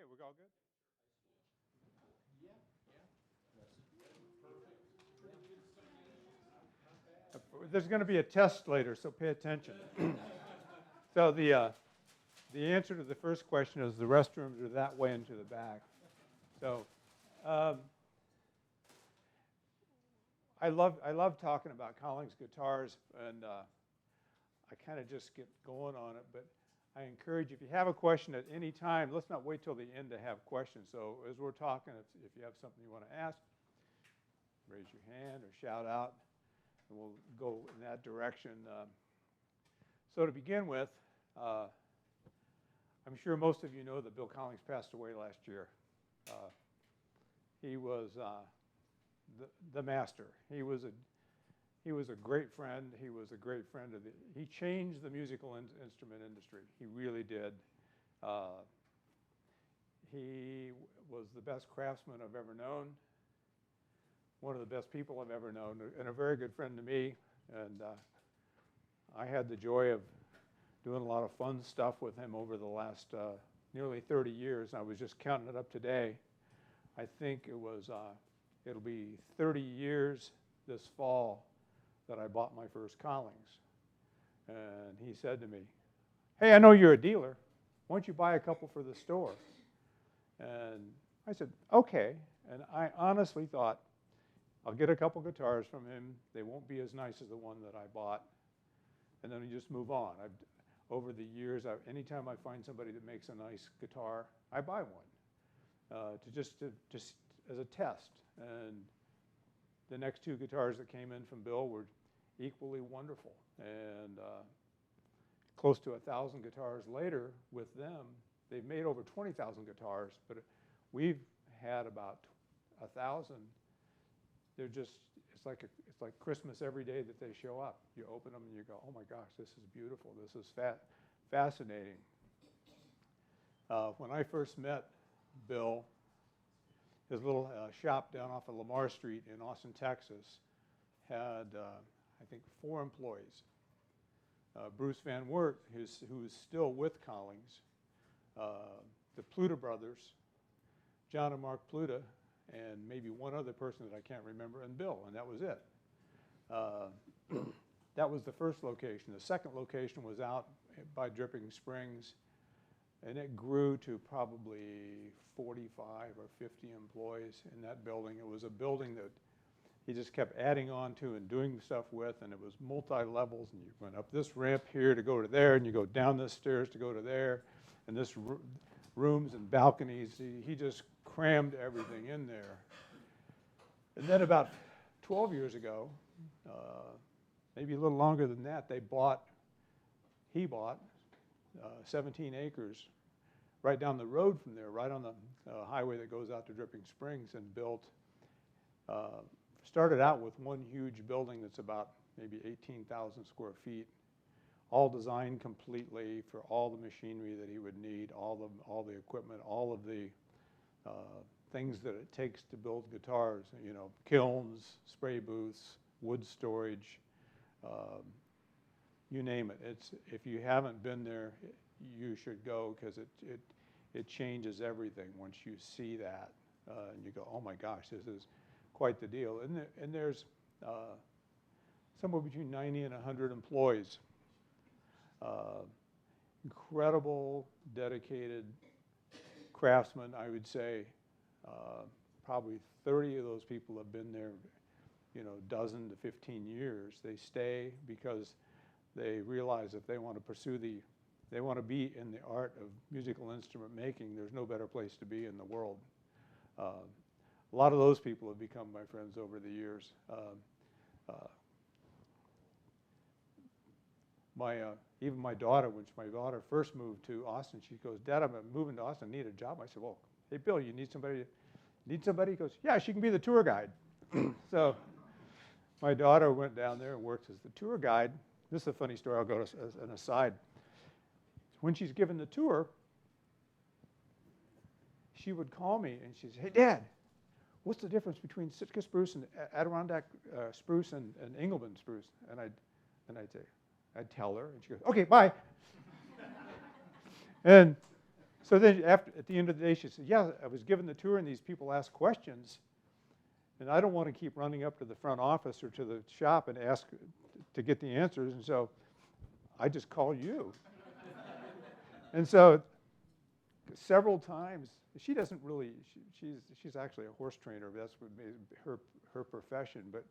Okay, we're all good? There's going to be a test later, so pay attention. So the answer to the first question is the restrooms are that way and to the back. So I love talking about Collings guitars, and I kind of just get going on it. But I encourage you, if you have a question at any time, let's not wait till the end to have questions. So as we're talking, if you have something you want to ask, raise your hand or shout out, and we'll go in that direction. So to begin with, I'm sure most of you know that Bill Collings passed away last year. He was the master. He was a great friend. He was a great friend of he changed the musical instrument industry. He really did. He was the best craftsman I've ever known, one of the best people I've ever known, and a very good friend to me. And I had the joy of doing a lot of fun stuff with him over the last nearly 30 years. And I was just counting it up today. I think it'll be 30 years this fall that I bought my first Collings. And he said to me, "Hey, I know you're a dealer. Why don't you buy a couple for the store?" And I said, "Okay." And I honestly thought, I'll get a couple guitars from him. They won't be as nice as the one that I bought. And then we just move on. Over the years, anytime I find somebody that makes a nice guitar, I buy one just as a test. And the next two guitars that came in from Bill were equally wonderful. And close to 1,000 guitars later with them, they've made over 20,000 guitars, but we've had about 1,000. They're just, it's like Christmas every day that they show up. You open them and you go, "Oh my gosh, this is beautiful. This is fascinating." When I first met Bill, his little shop down off of Lamar Street in Austin, Texas, had, I think, 4 employees. Bruce Van Wert, who's still with Collings, the Pluta brothers, John and Mark Pluta, and maybe one other person that I can't remember, and Bill, and that was it. That was the first location. The second location was out by Dripping Springs, and it grew to probably 45 or 50 employees in that building. It was a building that he just kept adding on to and doing stuff with, and it was multi-levels, and you went up this ramp here to go to there, and you go down this stairs to go to there, and this rooms and balconies. He just crammed everything in there. And then about 12 years ago, maybe a little longer than that, he bought 17 acres right down the road from there, right on the highway that goes out to Dripping Springs, and started out with one huge building that's about maybe 18,000 square feet, all designed completely for all the machinery that he would need, all the equipment, all of the things that it takes to build guitars, kilns, spray booths, wood storage, you name it. If you haven't been there, you should go, because it changes everything once you see that, and you go, "Oh my gosh, this is quite the deal." And there's somewhere between 90 and 100 employees. Incredible, dedicated craftsmen, I would say. Probably 30 of those people have been there, dozen to 15 years. They stay because they realize if they want to they want to be in the art of musical instrument making, there's no better place to be in the world. A lot of those people have become my friends over the years. Even my daughter, when my daughter first moved to Austin, she goes, "Dad, I'm moving to Austin, I need a job." I said, "Well, hey, Bill, you need somebody?" He goes, "Yeah, she can be the tour guide." So my daughter went down there and worked as the tour guide. This is a funny story. I'll go as an aside. When she's given the tour, she would call me and she'd say, "Hey, Dad, what's the difference between Sitka spruce and Adirondack spruce and Engelmann spruce?" And I'd tell her, and she goes, "Okay, bye." And So then at the end of the day, she said, yeah, I was given the tour and these people ask questions, and I don't want to keep running up to the front office or to the shop and ask to get the answers, and so I just call you. And so several times, she doesn't really, she's actually a horse trainer. That's what made her profession, but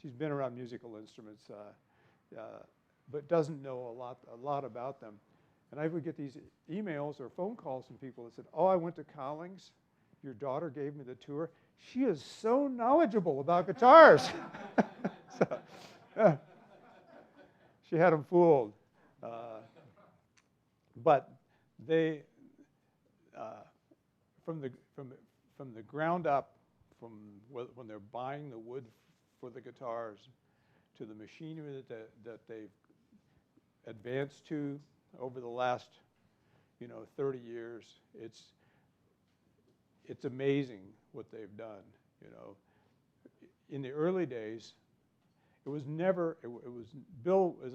she's been around musical instruments, but doesn't know a lot about them. And I would get these emails or phone calls from people that said, oh, I went to Collings. Your daughter gave me the tour. She is so knowledgeable about guitars. So, she had them fooled. But they, from the ground up, from when they're buying the wood for the guitars to the machinery that they've advanced to over the last, 30 years, it's amazing what they've done. In the early days, it was never. Bill was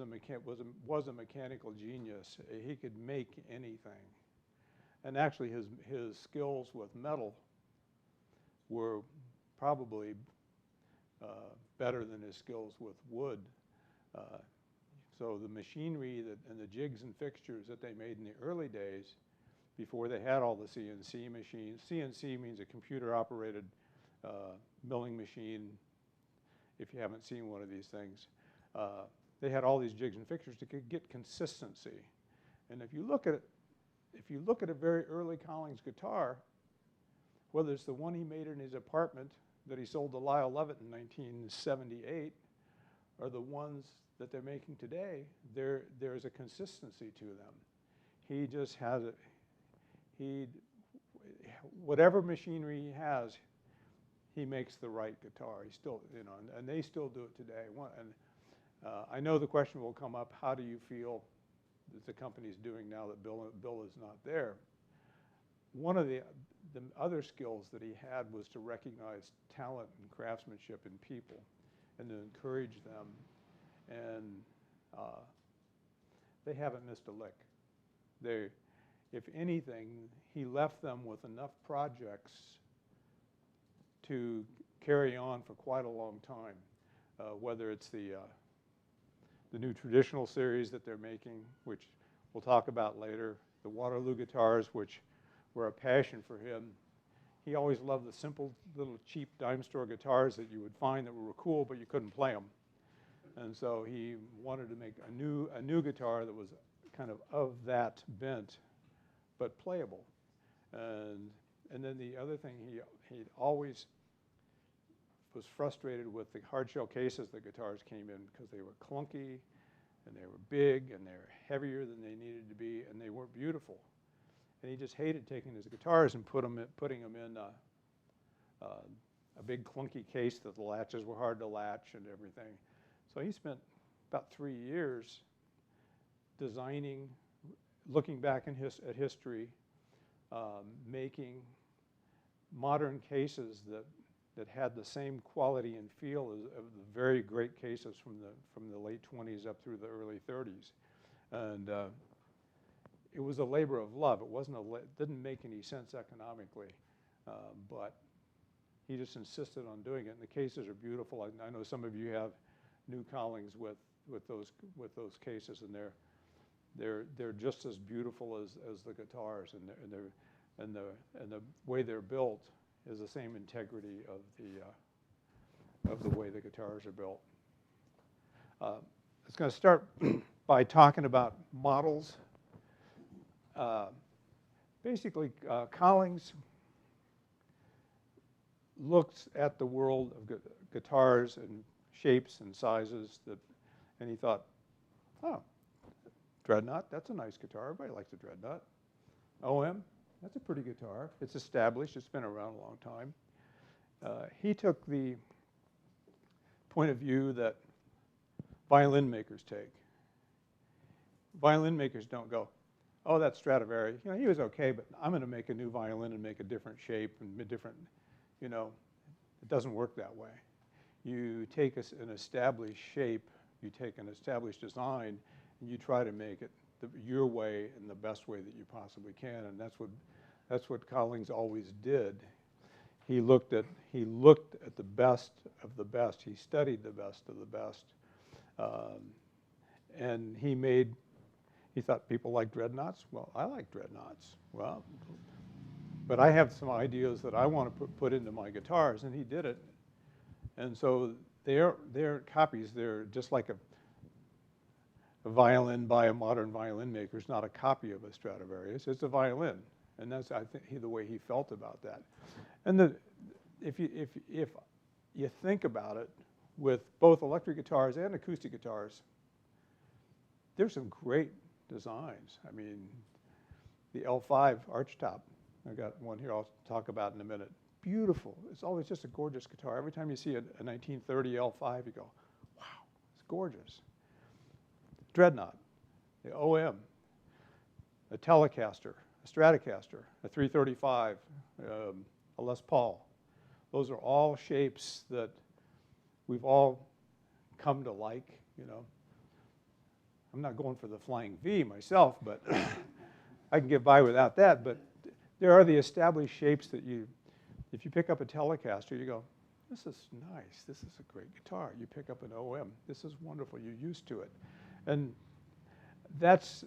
a mechanical genius. He could make anything, and actually his skills with metal were probably better than his skills with wood. So the machinery and the jigs and fixtures that they made in the early days, before they had all the CNC machines. CNC means a computer-operated milling machine. If you haven't seen one of these things, they had all these jigs and fixtures to get consistency. And if you look at a very early Collings guitar, whether it's the one he made in his apartment that he sold to Lyle Lovett in 1978, or the ones that they're making today, there's a consistency to them. He just has whatever machinery he has, he makes the right guitar. He still, and they still do it today. I know the question will come up: how do you feel that the company's doing now that Bill is not there? One of the other skills that he had was to recognize talent and craftsmanship in people, and to encourage them. And they haven't missed a lick. If anything, he left them with enough projects to carry on for quite a long time. Whether it's the new traditional series that they're making, which we'll talk about later, the Waterloo guitars, which were a passion for him. He always loved the simple little cheap dime store guitars that you would find that were cool, but you couldn't play them. And so he wanted to make a new guitar that was kind of that bent, but playable. And then the other thing, he always was frustrated with the hard shell cases the guitars came in, because they were clunky and they were big and they were heavier than they needed to be, and they weren't beautiful. And he just hated taking his guitars and putting them in a big clunky case that the latches were hard to latch and everything. So he spent about 3 years designing, looking back at history, making modern cases that had the same quality and feel of the very great cases from the late 20s up through the early 30s. And it was a labor of love. It didn't make any sense economically, but he just insisted on doing it. And the cases are beautiful. I know some of you have new Collings with those cases, and they're just as beautiful as the guitars, and the way they're built is the same integrity of the way the guitars are built. I was going to start by talking about models. Basically, Collings looks at the world of guitars and shapes and sizes, and he thought, oh, Dreadnought, that's a nice guitar. Everybody likes a Dreadnought. OM, that's a pretty guitar. It's established. It's been around a long time. He took the point of view that violin makers take. Violin makers don't go, oh, that's Stradivari. He was okay, but I'm going to make a new violin and make a different shape and a different, it doesn't work that way. You take an established shape, you take an established design, and you try to make it your way in the best way that you possibly can, and that's what Collings always did. He looked at the best of the best. He studied the best of the best, and he thought people like dreadnoughts. Well, I like dreadnoughts. Well, but I have some ideas that I want to put into my guitars, and he did it. And so they're copies. They're just like a violin by a modern violin maker is not a copy of a Stradivarius. It's a violin, and that's, I think, the way he felt about that. And if you think about it, with both electric guitars and acoustic guitars, there's some great designs. I mean, the L5 archtop, I got one here I'll talk about in a minute. Beautiful. It's always just a gorgeous guitar. Every time you see a 1930 L5, you go, wow, it's gorgeous. Dreadnought, the OM, a Telecaster, a Stratocaster, a 335, a Les Paul. Those are all shapes that we've all come to like, you know. I'm not going for the flying V myself, but I can get by without that. But there are the established shapes that if you pick up a Telecaster, you go, this is nice, this is a great guitar. You pick up an OM, this is wonderful, you're used to it. And that's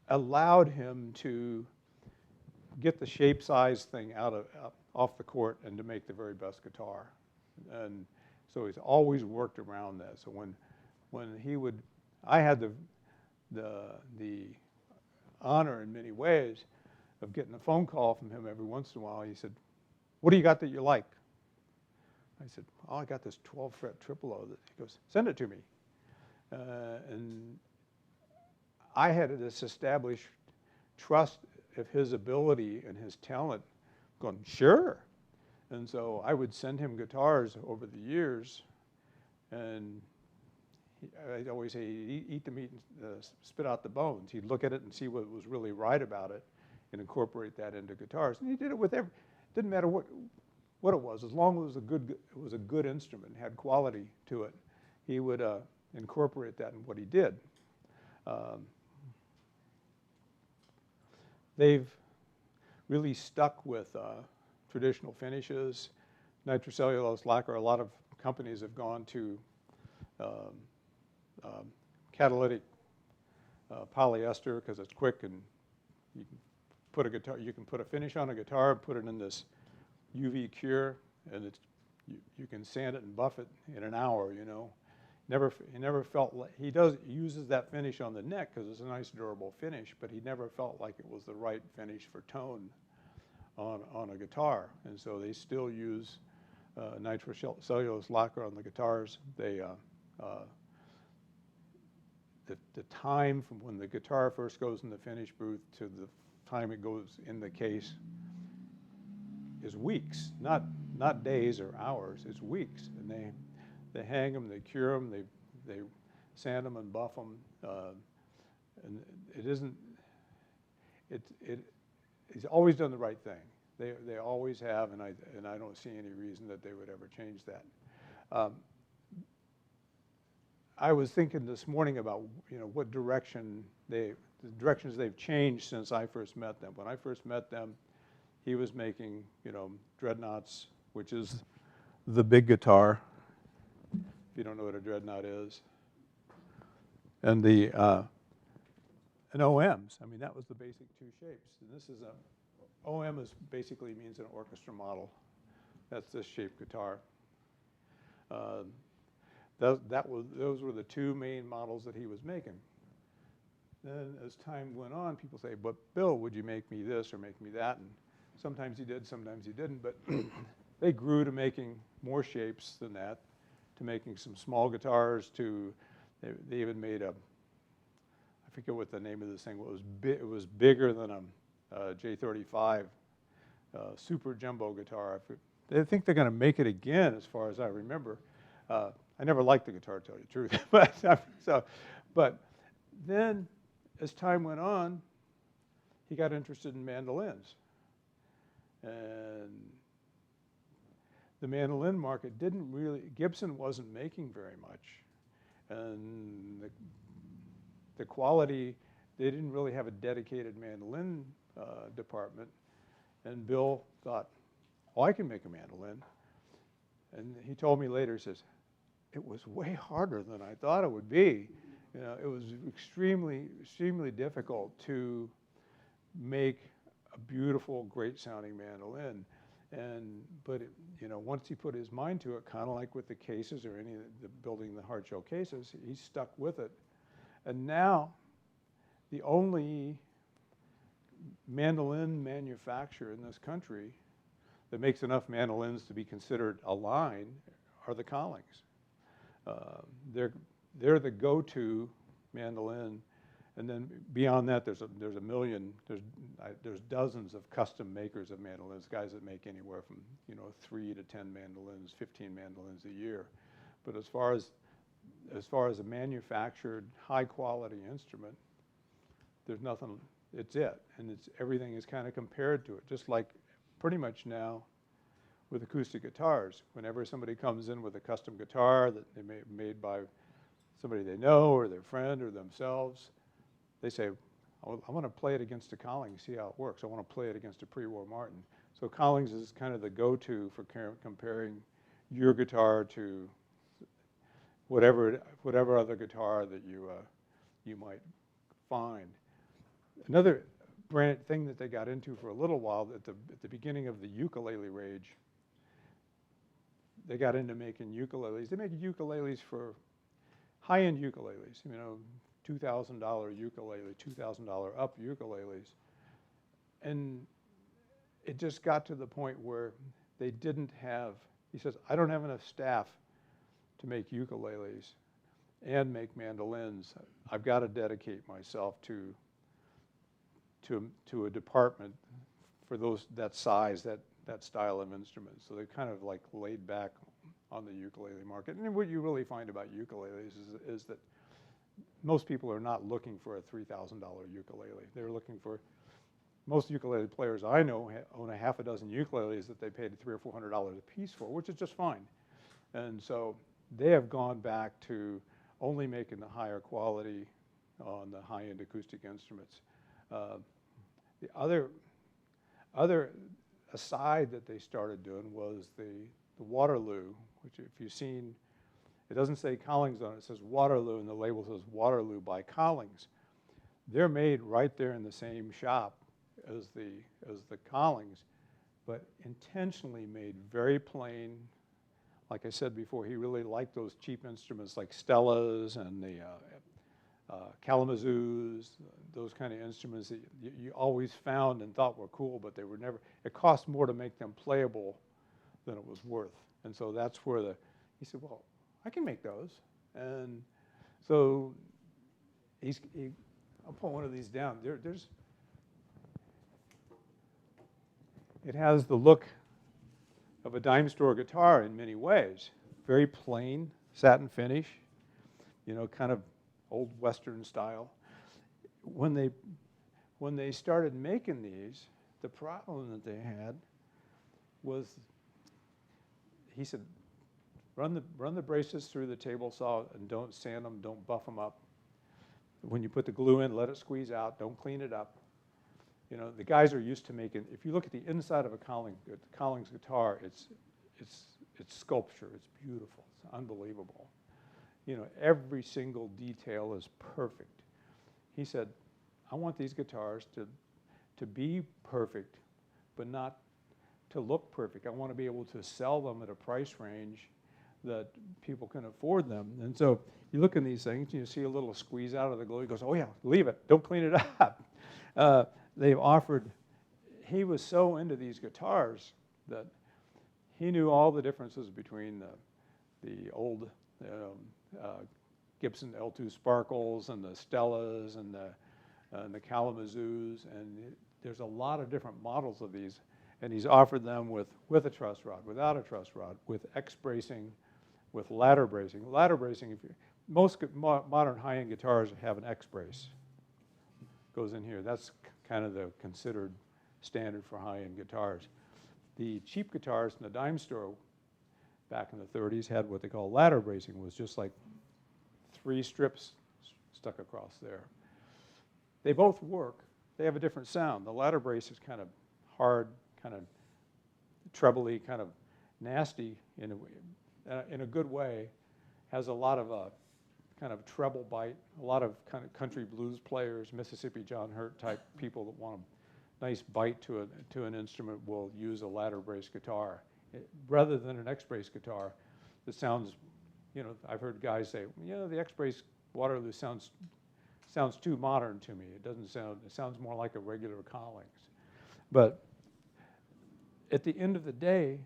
allowed him to get the shape size thing off the court and to make the very best guitar. And so he's always worked around that. So when he would, I had the honor in many ways of getting a phone call from him every once in a while. He said, what do you got that you like? I said, oh, I got this 12-fret triple O. He goes, send it to me. And I had this established trust of his ability and his talent, going, sure. And so I would send him guitars over the years, and I'd always say, eat the meat and spit out the bones. He'd look at it and see what was really right about it and incorporate that into guitars. And he did it with didn't matter what it was, as long as it was a good instrument, had quality to it, he would incorporate that in what he did. They've really stuck with traditional finishes, nitrocellulose lacquer. A lot of companies have gone to catalytic polyester because it's quick, and you can put a finish on a guitar, put it in this UV cure, and you can sand it and buff it in an hour. You know, he never felt like he uses that finish on the neck because it's a nice durable finish, but he never felt like it was the right finish for tone on a guitar, and so they still use nitrocellulose lacquer on the guitars. They the time from when the guitar first goes in the finish booth to the time it goes in the case is weeks, not days or hours. It's weeks, and they hang them, they cure them, they sand them and buff them, and it isn't. He's always done the right thing. They always have, and I don't see any reason that they would ever change that. I was thinking this morning about what directions they've changed since I first met them. When I first met them, he was making dreadnoughts, which is the big guitar. If you don't know what a dreadnought is, and and OMs. I mean, that was the basic two shapes. And this is OM basically means an orchestra model. That's this shaped guitar. Those were the two main models that he was making. Then as time went on, people say, but Bill, would you make me this or make me that? And sometimes he did, sometimes he didn't, but they grew to making more shapes than that, to making some small guitars, they even made I forget what the name of this thing was. It was bigger than a J35 super jumbo guitar. They think they're going to make it again, as far as I remember. I never liked the guitar, to tell you the truth. But then, as time went on, he got interested in mandolins. And the mandolin market Gibson wasn't making very much. And the quality, they didn't really have a dedicated mandolin department. And Bill thought, oh, I can make a mandolin. And he told me later, he says, it was way harder than I thought it would be. You know, it was extremely, extremely difficult to make a beautiful, great sounding mandolin. But you know, once he put his mind to it, kind of like with the cases or any of the building the hard shell cases, he stuck with it. And now, the only mandolin manufacturer in this country that makes enough mandolins to be considered a line are the Collings. They're the go-to mandolin. And then beyond that, there's a million, there's dozens of custom makers of mandolins, guys that make anywhere from 3 to 10 mandolins, 15 mandolins a year. But as far as a manufactured high quality instrument, there's nothing. It's it, and everything is kind of compared to it. Just like pretty much now with acoustic guitars, whenever somebody comes in with a custom guitar that they made by somebody they know or their friend or themselves, they say, I want to play it against a Collings, see how it works. I want to play it against a pre-war Martin. So Collings is kind of the go-to for comparing your guitar to whatever other guitar that you might find. Another brand thing that they got into for a little while at the beginning of the ukulele rage, they got into making ukuleles. They make ukuleles for high-end ukuleles, $2,000 ukulele, $2,000 up ukuleles. And it just got to the point where they didn't have, he says, I don't have enough staff to make ukuleles and make mandolins. I've got to dedicate myself to a department for that size, that style of instrument. So they kind of like laid back on the ukulele market. And what you really find about ukuleles is that most people are not looking for a $3,000 ukulele. They're looking for, most ukulele players I know own a half a dozen ukuleles that they paid $300 or $400 a piece for, which is just fine. And so they have gone back to only making the higher quality on the high-end acoustic instruments. The other aside that they started doing was the Waterloo, which if you've seen, it doesn't say Collings on it, it says Waterloo, and the label says Waterloo by Collings. They're made right there in the same shop as the Collings, but intentionally made very plain. Like I said before, he really liked those cheap instruments like Stellas and the Kalamazoos, those kind of instruments that you always found and thought were cool, but they were never, it cost more to make them playable than it was worth. And so that's where he said, well, I can make those. And so I'll put one of these down. It has the look of a dime store guitar in many ways. Very plain, satin finish, kind of old Western style. When they started making these, the problem that they had was, he said, run the braces through the table saw and don't sand them, don't buff them up. When you put the glue in, let it squeeze out, don't clean it up. The guys are used to making, if you look at the inside of a Collings guitar, it's sculpture, it's beautiful, it's unbelievable. Every single detail is perfect. He said, I want these guitars to be perfect, but not to look perfect. I want to be able to sell them at a price range that people can afford them. And so you look in these things, you see a little squeeze out of the glue. He goes, oh yeah, leave it, don't clean it up. They've offered, he was so into these guitars that he knew all the differences between the old Gibson L2 Sparkles and the Stellas and the Kalamazoos, and there's a lot of different models of these, and he's offered them with a truss rod, without a truss rod, with X bracing, with ladder bracing. Ladder bracing, most modern high-end guitars have an X brace. Goes in here. That's kind of the considered standard for high-end guitars. The cheap guitars in the dime store back in the 30s had what they call ladder bracing, was just like 3 strips stuck across there. They both work. They have a different sound. The ladder brace is kind of hard, kind of trebly, kind of nasty in a good way. Has a lot of kind of treble bite. A lot of kind of country blues players, Mississippi John Hurt type people that want a nice bite to an instrument will use a ladder brace guitar. Rather than an X-brace guitar, that sounds, I've heard guys say, the X-brace Waterloo sounds too modern to me. It sounds more like a regular Collings. But at the end of the day,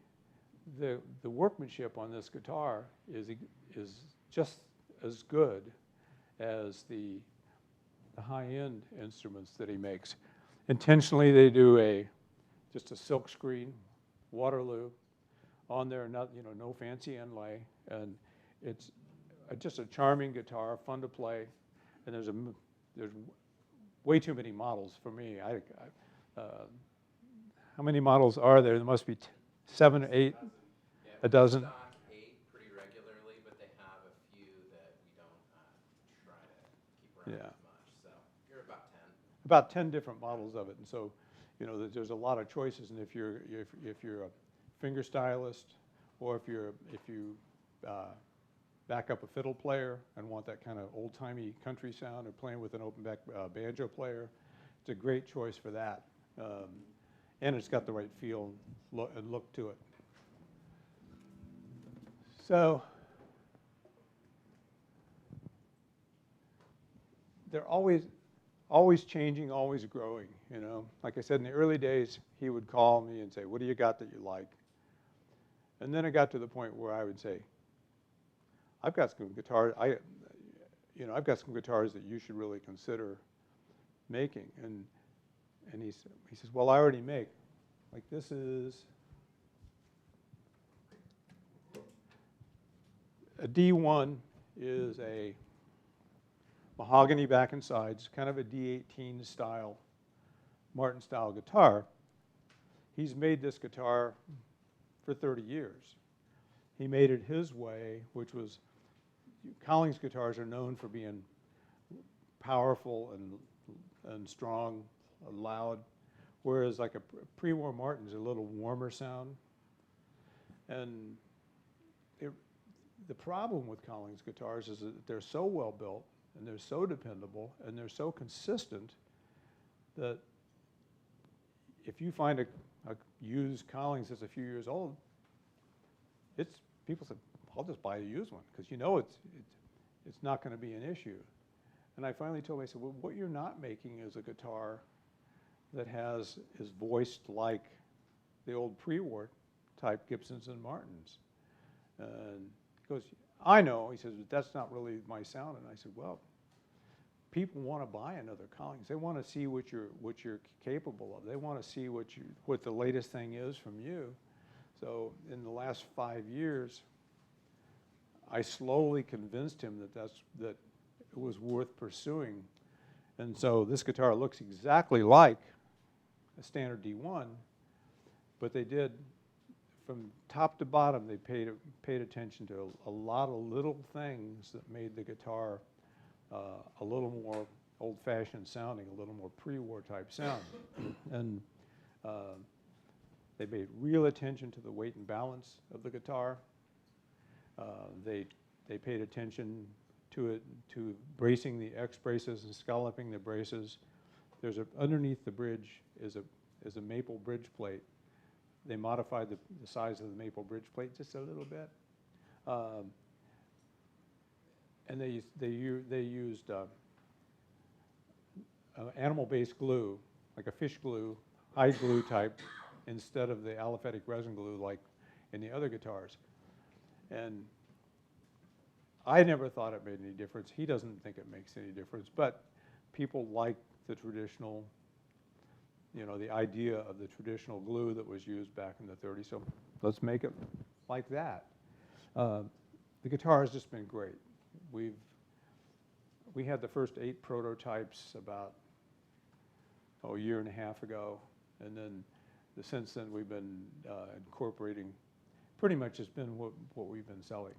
the workmanship on this guitar is just as good as the high-end instruments that he makes. Intentionally, they do just a silk screen Waterloo on there, no fancy inlay, and it's just a charming guitar, fun to play. And there's way too many models for me. How many models are there? There must be 7 or 8, a dozen. Stock 8 pretty regularly, but they have a few that we don't try to keep around as much. So you're about 10. About 10 different models of it, and so there's a lot of choices. And if you're a finger stylist, or if you back up a fiddle player and want that kind of old-timey country sound, or playing with an open-back banjo player, it's a great choice for that. And it's got the right feel and look to it. So they're always changing, always growing, Like I said, in the early days, he would call me and say, "What do you got that you like?" And then it got to the point where I would say, I've got some guitars. I've got some guitars that you should really consider making. And he says, "Well, I already make." Like this is a D1 is a mahogany back and sides, kind of a D18 style, Martin style guitar. He's made this guitar for 30 years. He made it his way, which was, Collings guitars are known for being powerful and strong, loud, whereas like a pre-war Martin's a little warmer sound. And the problem with Collings guitars is that they're so well built, and they're so dependable, and they're so consistent that if you find a used Collings that's a few years old, people say, "I'll just buy a used one," because it's not going to be an issue. And I finally told him, I said, "Well, what you're not making is a guitar that is voiced like the old pre-war type Gibsons and Martins." And he goes, "I know." He says, "But that's not really my sound." And I said, "Well, people want to buy another Collings. They want to see what you're capable of. They want to see what the latest thing is from you." So in the last 5 years, I slowly convinced him that it was worth pursuing. And so this guitar looks exactly like a standard D1, but they did, from top to bottom, they paid attention to a lot of little things that made the guitar a little more old-fashioned sounding, a little more pre-war type sound. And they paid real attention to the weight and balance of the guitar. They paid attention to bracing the X braces and scalloping the braces. Underneath the bridge is a maple bridge plate. They modified the size of the maple bridge plate just a little bit, and they used animal-based glue, like a fish glue, hide glue type, instead of the aliphatic resin glue like in the other guitars. And I never thought it made any difference. He doesn't think it makes any difference, but people like the traditional, the idea of the traditional glue that was used back in the 30s. So let's make it like that. The guitar has just been great. We had the first 8 prototypes about a year and a half ago, and then since then we've been incorporating. Pretty much it's been what we've been selling.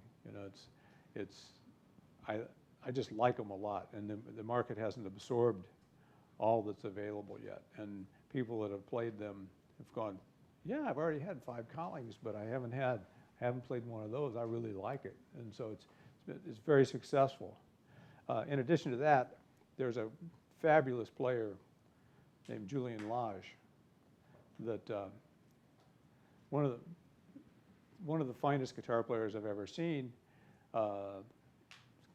I just like them a lot, and the market hasn't absorbed all that's available yet. And people that have played them have gone, yeah, I've already had 5 Collings, but I haven't played one of those. I really like it, and so it's very successful. In addition to that, there's a fabulous player named Julian Lage that one of the finest guitar players I've ever seen.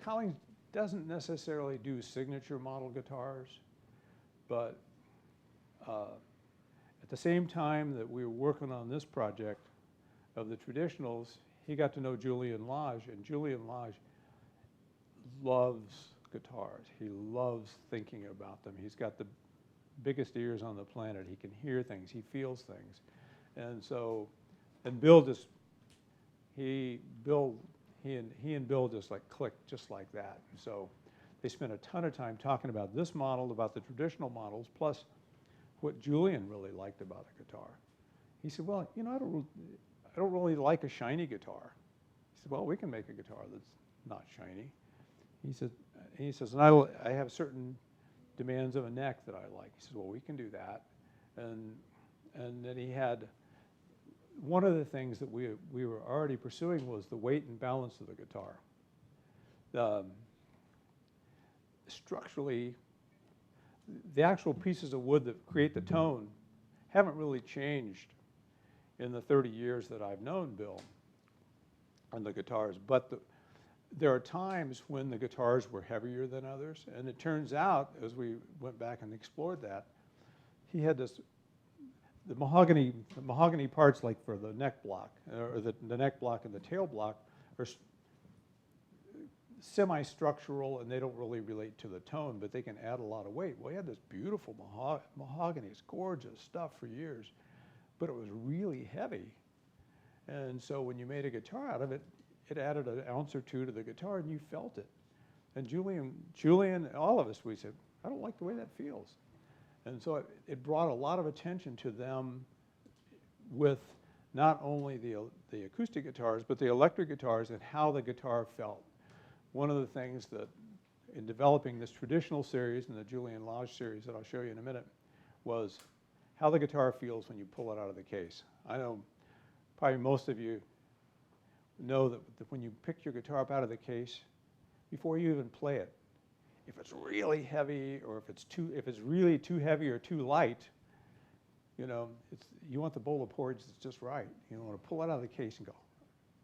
Collings doesn't necessarily do signature model guitars, but at the same time that we were working on this project of the traditionals, he got to know Julian Lage, and Julian Lage loves guitars. He loves thinking about them. He's got the biggest ears on the planet. He can hear things. He feels things. And so, and Bill and Bill just like clicked just like that. And so they spent a ton of time talking about this model, about the traditional models, plus what Julian really liked about the guitar. He said, well, you know, I don't really like a shiny guitar. He said, well, we can make a guitar that's not shiny. He says, and I have certain demands of a neck that I like. He says, well, we can do that. And then he had, one of the things that we were already pursuing was the weight and balance of the guitar. Structurally, the actual pieces of wood that create the tone haven't really changed in the 30 years that I've known Bill on the guitars, but there are times when the guitars were heavier than others, and it turns out, as we went back and explored that, he had this, the mahogany parts, like for the neck block, or the neck block and the tail block, are semi-structural, and they don't really relate to the tone, but they can add a lot of weight. Well, he had this beautiful mahogany, it's gorgeous stuff for years, but it was really heavy. And so when you made a guitar out of it, it added an ounce or two to the guitar, and you felt it. And Julian, all of us, we said, I don't like the way that feels. And so it brought a lot of attention to them with not only the acoustic guitars, but the electric guitars and how the guitar felt. One of the things that, in developing this traditional series and the Julian Lage series that I'll show you in a minute, was how the guitar feels when you pull it out of the case. I know probably most of you know that when you pick your guitar up out of the case, before you even play it, if it's really heavy or if it's really too heavy or too light, you know, you want the bowl of porridge that's just right. You want to pull it out of the case and go,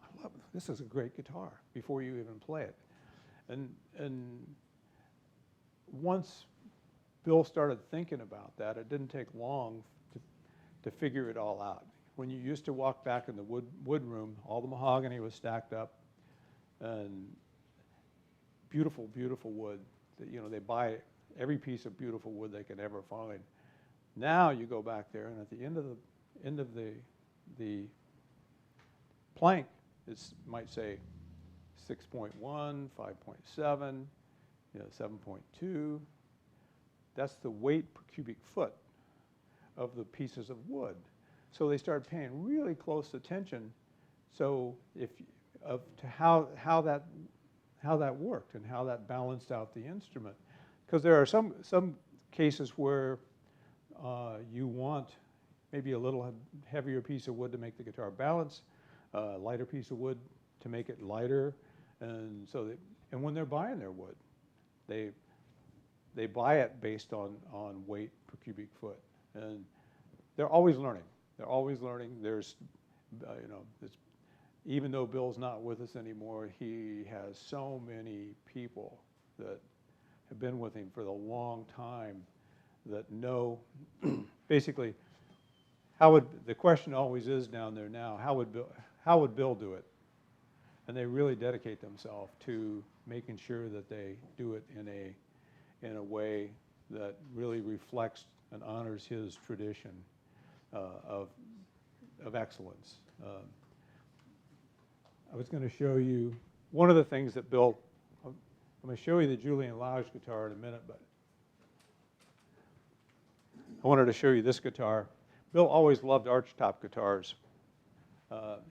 I love it. This is a great guitar, before you even play it. And once Bill started thinking about that, it didn't take long to figure it all out. When you used to walk back in the wood room, all the mahogany was stacked up, and beautiful, beautiful wood. You know, they buy every piece of beautiful wood they can ever find. Now you go back there, and at the end of the plank, it might say 6.1, 5.7, 7.2. That's the weight per cubic foot of the pieces of wood. So they started paying really close attention. So to how that worked and how that balanced out the instrument, because there are some cases where you want maybe a little heavier piece of wood to make the guitar balance, a lighter piece of wood to make it lighter, and and when they're buying their wood, they buy it based on weight per cubic foot, and they're always learning. They're always learning. There's, even though Bill's not with us anymore, he has so many people that have been with him for a long time that know, basically, the question always is down there now, how would Bill do it? And they really dedicate themselves to making sure that they do it in a way that really reflects and honors his tradition of excellence. I was going to show you one of the things that Bill, I'm going to show you the Julian Lage guitar in a minute, but I wanted to show you this guitar. Bill always loved archtop guitars.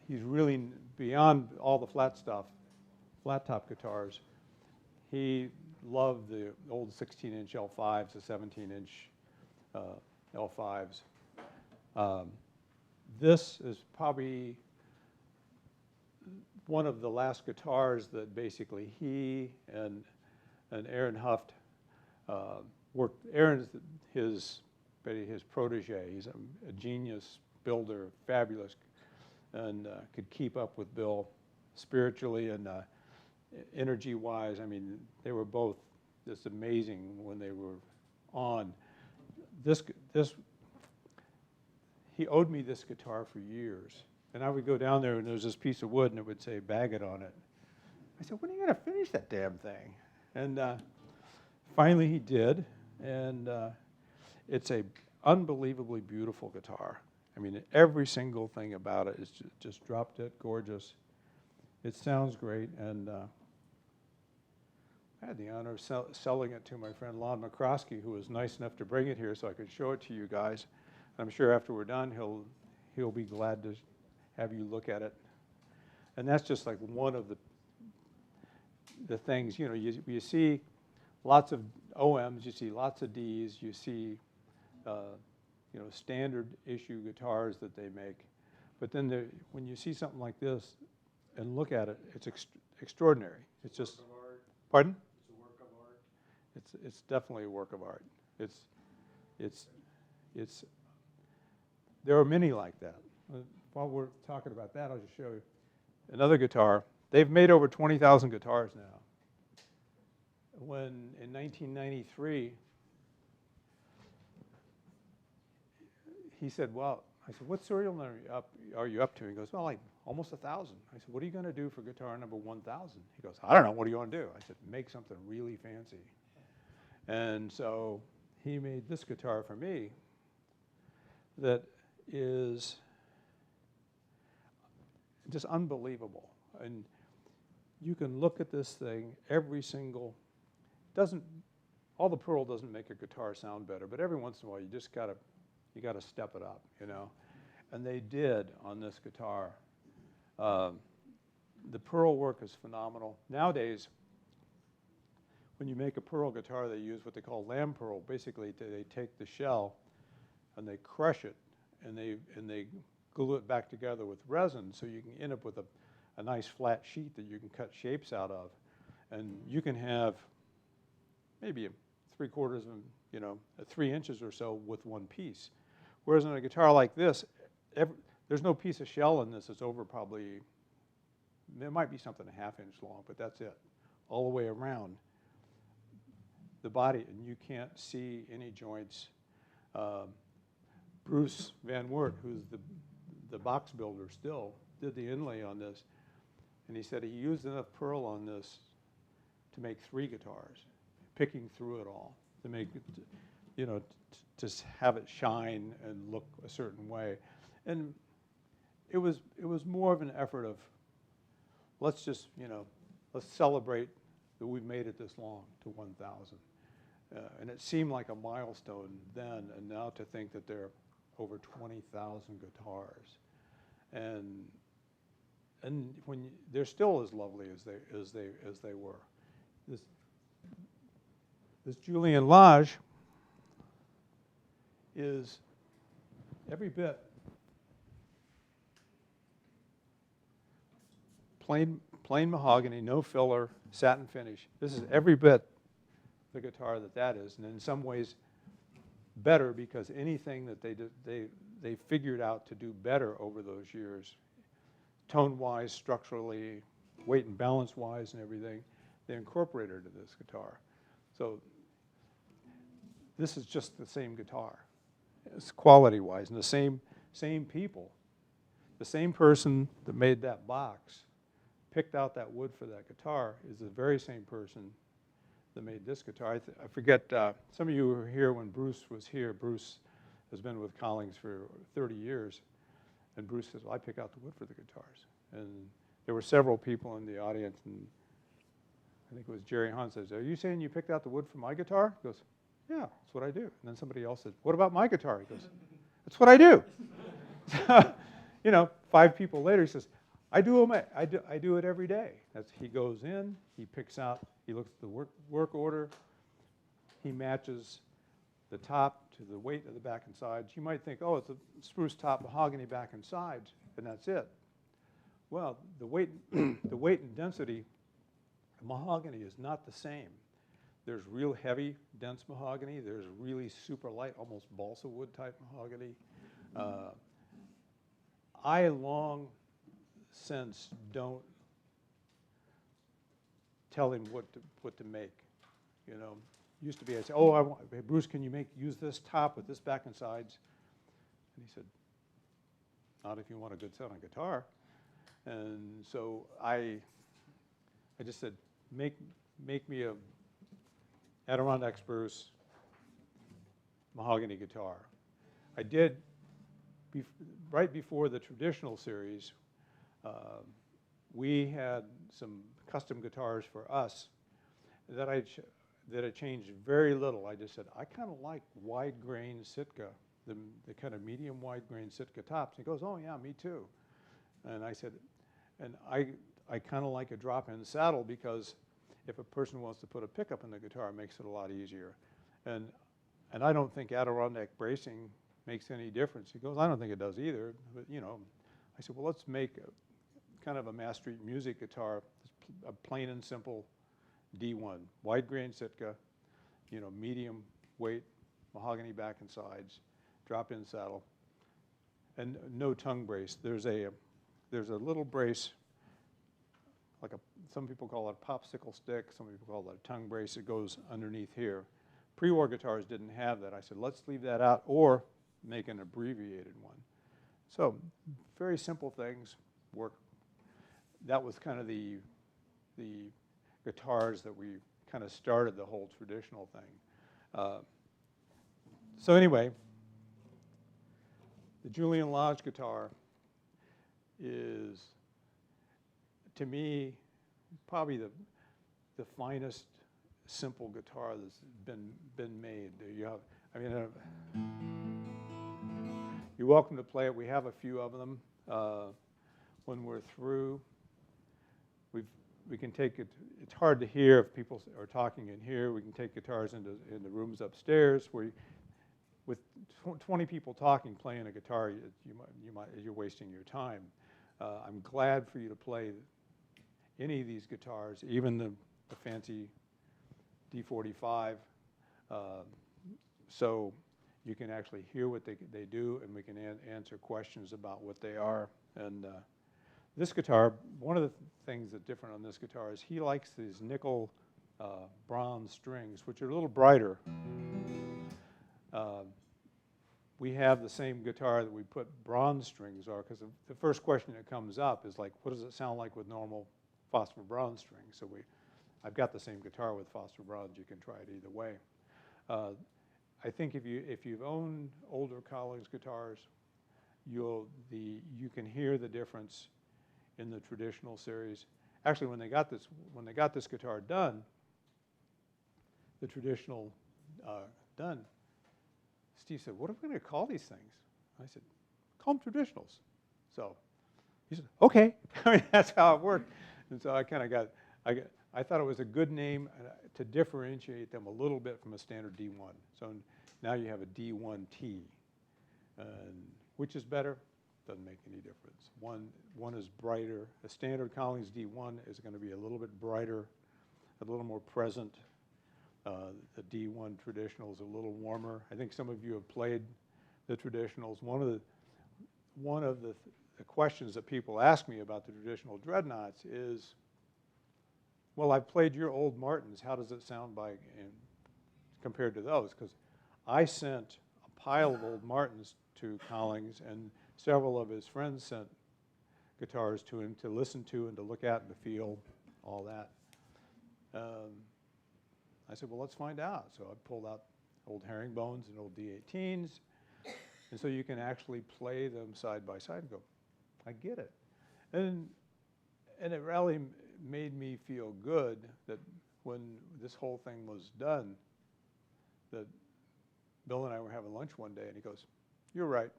He's really, beyond all the flat top guitars, he loved the old 16-inch L5s, the 17-inch L5s. This is probably one of the last guitars that basically he and Aaron Huft worked. Aaron's his protege. He's a genius builder, fabulous, and could keep up with Bill spiritually and energy-wise. I mean, they were both just amazing when they were on. He owed me this guitar for years. And I would go down there and there was this piece of wood and it would say Baggett on it. I said, when are you going to finish that damn thing? And finally he did. And it's a unbelievably beautiful guitar. I mean, every single thing about it is just drop dead gorgeous. It sounds great. And I had the honor of selling it to my friend Lon McCroskey, who was nice enough to bring it here so I could show it to you guys. I'm sure after we're done, he'll be glad to have you look at it. And that's just like one of the things, you know, you see lots of OMs, you see lots of Ds, you see, you know, standard issue guitars that they make. But then when you see something like this and look at it, it's extraordinary. It's just, work of art. Pardon? It's a work of art. It's definitely a work of art. There are many like that. While we're talking about that, I'll just show you another guitar. They've made over 20,000 guitars now. When in 1993, he said, well, I said, what serial number are you up to? He goes, well, like almost 1,000. I said, what are you going to do for guitar number 1,000? He goes, I don't know, what do you want to do? I said, make something really fancy. And so he made this guitar for me that is just unbelievable. And you can look at this thing, every single, all the pearl doesn't make a guitar sound better, but every once in a while you just gotta step it up, you know. And they did on this guitar. The pearl work is phenomenal. Nowadays, when you make a pearl guitar, they use what they call lamb pearl. Basically, they take the shell and they crush it, and they glue it back together with resin, so you can end up with a nice flat sheet that you can cut shapes out of, and you can have maybe 3/4 of, you know, 3 inches or so with one piece. Whereas in a guitar like this, there's no piece of shell in this. It's over probably, there might be something a 1/2 inch long, but that's it, all the way around the body, and you can't see any joints. Bruce Van Wert, who's the box builder still, did the inlay on this, and he said he used enough pearl on this to make 3 guitars, picking through it all to make it, you know, to have it shine and look a certain way. And it was more of an effort of, let's just, you know, let's celebrate that we've made it this long to 1,000. And it seemed like a milestone then, and now to think that there are over 20,000 guitars, and when they're still as lovely as they were. This Julian Lage is every bit plain mahogany, no filler, satin finish. This is every bit the guitar that is, and in some ways better, because anything that they figured out to do better over those years, tone-wise, structurally, weight and balance-wise, and everything, they incorporated into this guitar. So this is just the same guitar, it's quality-wise, and the same people, the same person that made that box, picked out that wood for that guitar, is the very same person that made this guitar. I forget, some of you were here when Bruce was here. Bruce has been with Collings for 30 years. And Bruce says, well, I pick out the wood for the guitars. And there were several people in the audience, and I think it was Jerry Hahn says, are you saying you picked out the wood for my guitar? He goes, yeah, that's what I do. And then somebody else said, what about my guitar? He goes, that's what I do. You know, 5 people later, he says, I do them. I do it every day. He goes in, he picks out, he looks at the work order, he matches the top to the weight of the back and sides. You might think, oh, it's a spruce top, mahogany back and sides, and that's it. Well, the weight, the weight and density of mahogany is not the same. There's real heavy, dense mahogany. There's really super light, almost balsa wood type mahogany. I long since don't tell him what to make. You know, used to be I'd say, oh, hey, Bruce, can you use this top with this back and sides? And he said, not if you want a good sounding guitar. And so I just said, make me a Adirondack spruce mahogany guitar. I did right before the Traditional Series. We had some custom guitars for us that I changed very little. I just said, I kind of like wide grain Sitka, the kind of medium wide grain Sitka tops. He goes, oh yeah, me too. And I said, and I kind of like a drop-in saddle because if a person wants to put a pickup in the guitar, it makes it a lot easier. And I don't think Adirondack bracing makes any difference. He goes, I don't think it does either. But you know, I said, well, let's make kind of a Mass Street music guitar, a plain and simple D1, wide grain Sitka, you know, medium weight, mahogany back and sides, drop-in saddle, and no tongue brace. There's a little brace, like some people call it a popsicle stick, some people call it a tongue brace. It goes underneath here. Pre-war guitars didn't have that. I said, let's leave that out or make an abbreviated one. So very simple things work. That was kind of the guitars that we kind of started the whole traditional thing. So anyway, the Julian Lodge guitar is, to me, probably the finest simple guitar that's been made. You have, I mean, you're welcome to play it. We have a few of them. When we're through, we can take it. It's hard to hear if people are talking in here. We can take guitars into rooms upstairs where, with 20 people talking, playing a guitar, you're wasting your time. I'm glad for you to play any of these guitars, even the fancy D45, so you can actually hear what they do, and we can answer questions about what they are. And this guitar, one of the things that's different on this guitar is he likes these nickel bronze strings, which are a little brighter. We have the same guitar that we put bronze strings on, because the first question that comes up is like, what does it sound like with normal phosphor bronze strings? So I've got the same guitar with phosphor bronze. You can try it either way. I think if you've owned older Collings guitars, you can hear the difference in the Traditional Series. Actually, when they got this guitar done, the Traditional done, Steve said, what are we going to call these things? I said, call them Traditionals. So he said, okay. I mean, that's how it worked. And so I kind of I thought it was a good name to differentiate them a little bit from a standard D1. So now you have a D1T. Which is better? Doesn't make any difference. One is brighter. A standard Collings D1 is going to be a little bit brighter, a little more present. The D1 Traditional is a little warmer. I think some of you have played the Traditionals. One of the questions that people ask me about the Traditional Dreadnoughts is, well, I've played your old Martins. How does it sound compared to those? Because I sent a pile of old Martins to Collings, and several of his friends sent guitars to him to listen to and to look at and to feel, all that. I said, well, let's find out. So I pulled out old herringbones and old D18s, and so you can actually play them side by side and go, I get it. And it really made me feel good that when this whole thing was done, that Bill and I were having lunch one day, and he goes, you're right.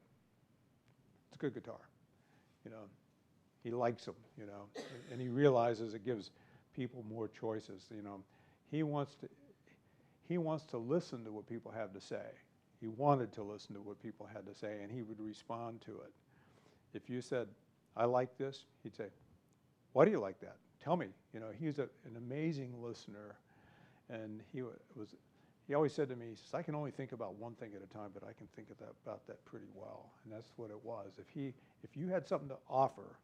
It's a good guitar. You know, he likes them, you know, and he realizes it gives people more choices, you know. He wants to listen to what people have to say. He wanted to listen to what people had to say, and he would respond to it. If you said, I like this, he'd say, why do you like that? Tell me. You know, he's an amazing listener, and he always said to me, he says, I can only think about one thing at a time, but I can think about that pretty well. And that's what it was. If you had something to offer,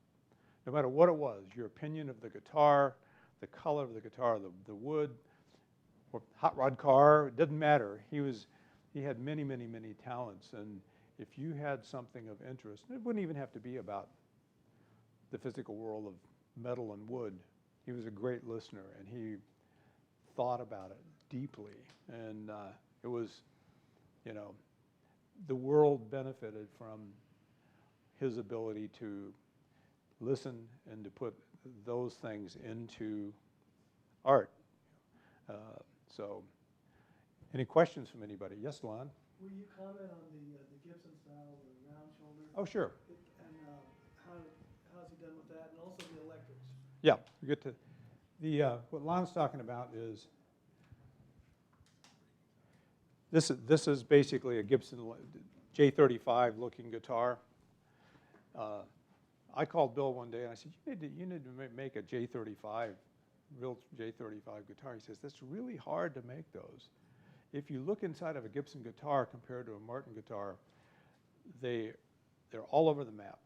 no matter what it was, your opinion of the guitar, the color of the guitar, the wood, or hot rod car, it didn't matter. He had many, many, many talents, and if you had something of interest, it wouldn't even have to be about the physical world of metal and wood. He was a great listener, and he thought about it deeply, and it was, you know, the world benefited from his ability to listen and to put those things into art. So, any questions from anybody? Yes, Lon? Will you comment on the Gibson style, the round shoulder? Oh, sure. And how's he done with that, and also the electrics? Yeah, we get to what Lon's talking about is this is basically a Gibson J35 looking guitar. I called Bill one day and I said, you need to make a J35, real J35 guitar. He says, that's really hard to make those. If you look inside of a Gibson guitar compared to a Martin guitar, they're all over the map.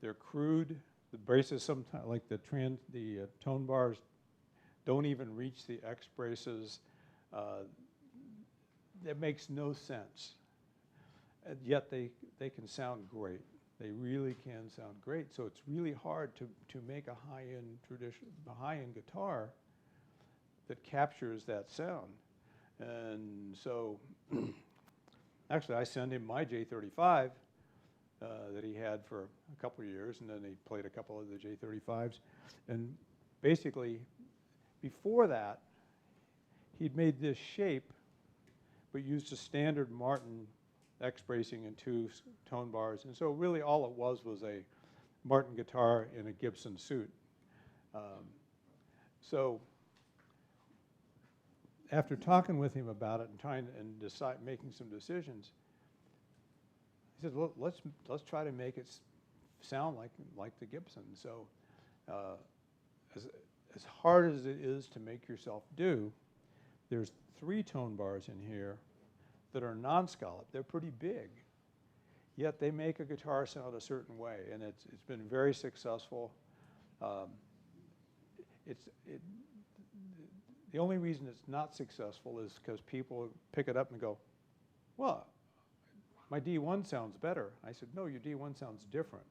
They're crude. The braces sometimes, like the tone bars, don't even reach the X braces. That makes no sense. And yet they can sound great. They really can sound great. So it's really hard to make a high-end guitar that captures that sound. And so, actually, I sent him my J35 that he had for a couple of years, and then he played a couple of the J35s. And basically, before that, he'd made this shape, but used a standard Martin X bracing and 2 tone bars. And so really all it was a Martin guitar in a Gibson suit. So after talking with him about it and making some decisions, he said, "Look, let's try to make it sound like the Gibson." So as hard as it is to make yourself do, there's 3 tone bars in here that are non-scallop. They're pretty big, yet they make a guitar sound a certain way, and it's been very successful. The only reason it's not successful is because people pick it up and go, well, my D1 sounds better. I said, no, your D1 sounds different.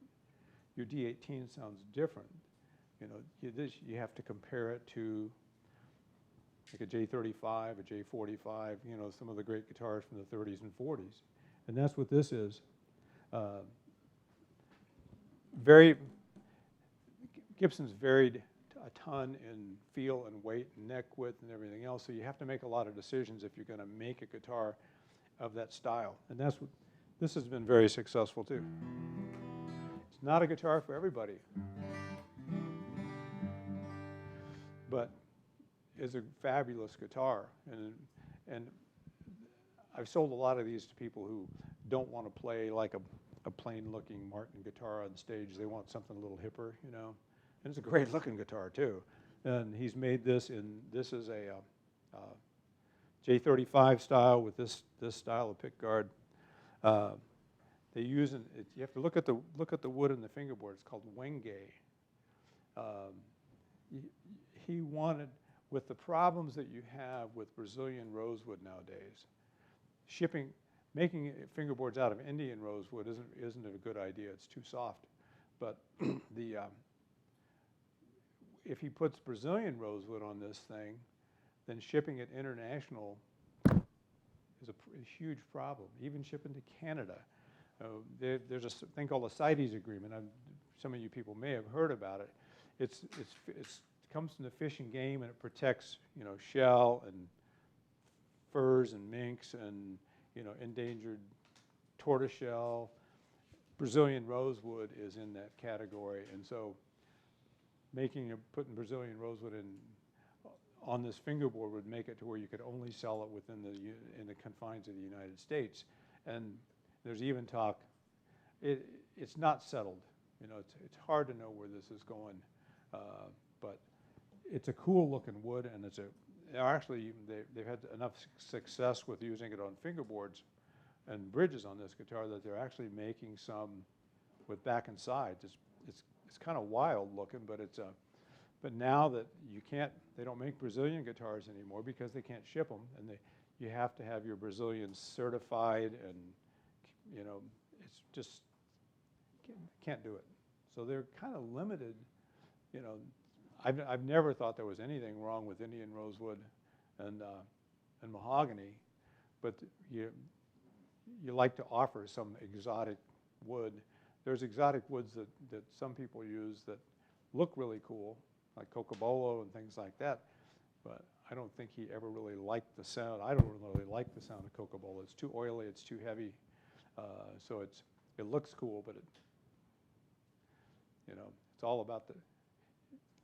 Your D18 sounds different. You know, you have to compare it to like a J35, a J45, you know, some of the great guitars from the 30s and 40s. And that's what this is. Gibson's varied a ton in feel and weight and neck width and everything else, so you have to make a lot of decisions if you're going to make a guitar of that style. And that's what this has been very successful too. It's not a guitar for everybody, but it's a fabulous guitar. And I've sold a lot of these to people who don't want to play like a plain-looking Martin guitar on stage. They want something a little hipper, you know. And it's a great-looking guitar too. And he's made this this is a J35 style with this style of pickguard. They use you have to look at the wood in the fingerboard. It's called wenge. He wanted, with the problems that you have with Brazilian rosewood nowadays, making fingerboards out of Indian rosewood isn't a good idea. It's too soft. But if he puts Brazilian rosewood on this thing, then shipping it international is a huge problem. Even shipping to Canada. There's a thing called a CITES agreement. Some of you people may have heard about it. It comes from the fish and game, and it protects, you know, shell and furs and minks and, you know, endangered tortoiseshell, Brazilian rosewood is in that category, and so putting Brazilian rosewood on this fingerboard would make it to where you could only sell it within in the confines of the United States. And there's even talk, it's not settled. You know, it's hard to know where this is going, but it's a cool looking wood, and they've had enough success with using it on fingerboards and bridges on this guitar that they're actually making some with back and sides. It's kind of wild looking, but but now that they don't make Brazilian guitars anymore because they can't ship them, and you have to have your Brazilians certified, and you know, it's just can't do it. So they're kind of limited. You know, I've never thought there was anything wrong with Indian rosewood and mahogany, but you like to offer some exotic wood. There's exotic woods that some people use that look really cool, like cocobolo and things like that, but I don't think he ever really liked the sound. I don't really like the sound of cocobolo. It's too oily, it's too heavy, so it looks cool, but it's all about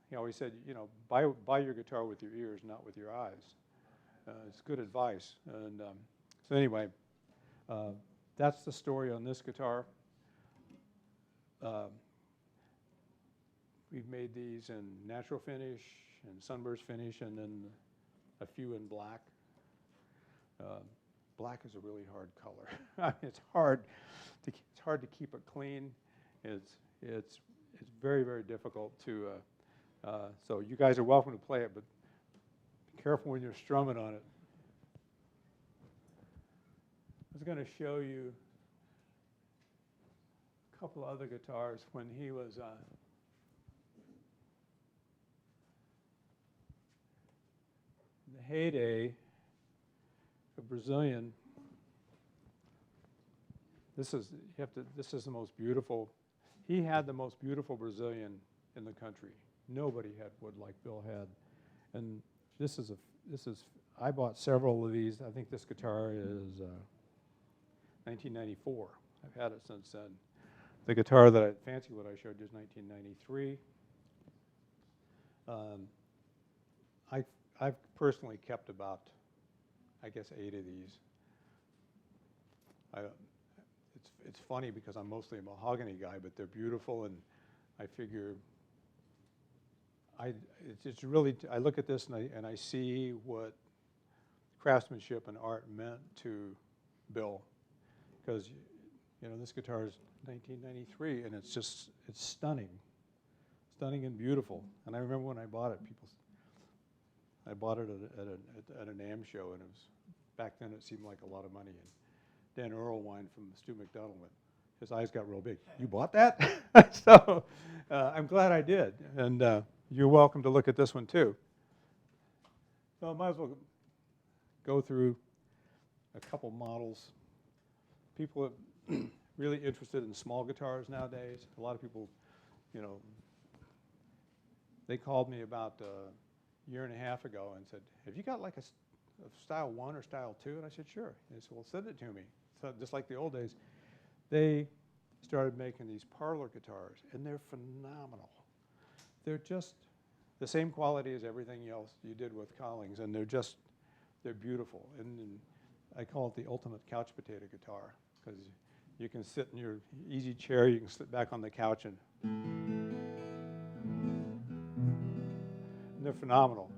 he always said, you know, buy your guitar with your ears, not with your eyes. It's good advice. And so anyway, that's the story on this guitar. We've made these in natural finish and sunburst finish, and then a few in black. Black is a really hard color. It's hard to keep it clean. It's very, very difficult to. So you guys are welcome to play it, but be careful when you're strumming on it. I was going to show you a couple of other guitars when he was in the heyday of Brazilian. This is the most beautiful. He had the most beautiful Brazilian in the country. Nobody had wood like Bill had, and I bought several of these. I think this guitar is 1994. I've had it since then. The guitar that fancy what I showed you is 1993. I've personally kept about, I guess, 8 of these. It's funny because I'm mostly a mahogany guy, but they're beautiful, and I figure it's really, I look at this and I see what craftsmanship and art meant to Bill, because this guitar is 1993, and it's stunning and beautiful. And I remember when I bought it, I bought it at an AM show, and back then it seemed like a lot of money. And Dan Earlwine from Stu McDonald his eyes got real big. You bought that? So I'm glad I did, and you're welcome to look at this one too. So I might as well go through a couple models. People are really interested in small guitars nowadays. A lot of people, they called me about a year and a half ago and said, have you got like a style 1 or style 2? And I said, sure. And they said, well, send it to me. So just like the old days, they started making these parlor guitars, and they're phenomenal. They're just the same quality as everything else you did with Collings, and they're beautiful. And I call it the ultimate couch potato guitar, because you can sit in your easy chair, you can sit back on the couch, and they're phenomenal.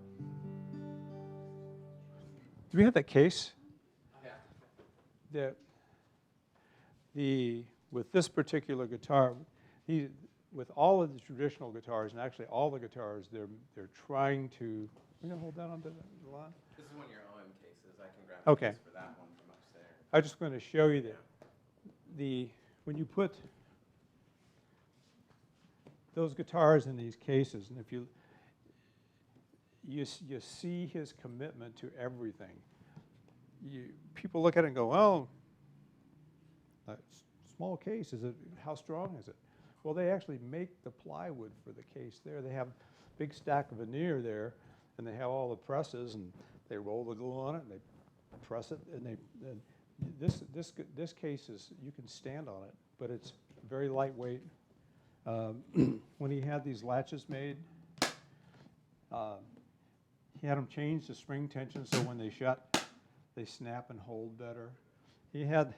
Do we have that case? Yeah. With this particular guitar, with all of the traditional guitars, and actually all the guitars, they're trying to. We're gonna hold that onto the line. This is one of your OM cases. I can grab the Okay. case for that one from upstairs. I'm just going to show you that when you put those guitars in these cases, and if you see his commitment to everything. People look at it and go, well, small case, how strong is it? Well, they actually make the plywood for the case there. They have a big stack of veneer there, and they have all the presses, and they roll the glue on it, and they press it, and this case you can stand on it, but it's very lightweight. When he had these latches made, he had them change the spring tension so when they shut, they snap and hold better. He had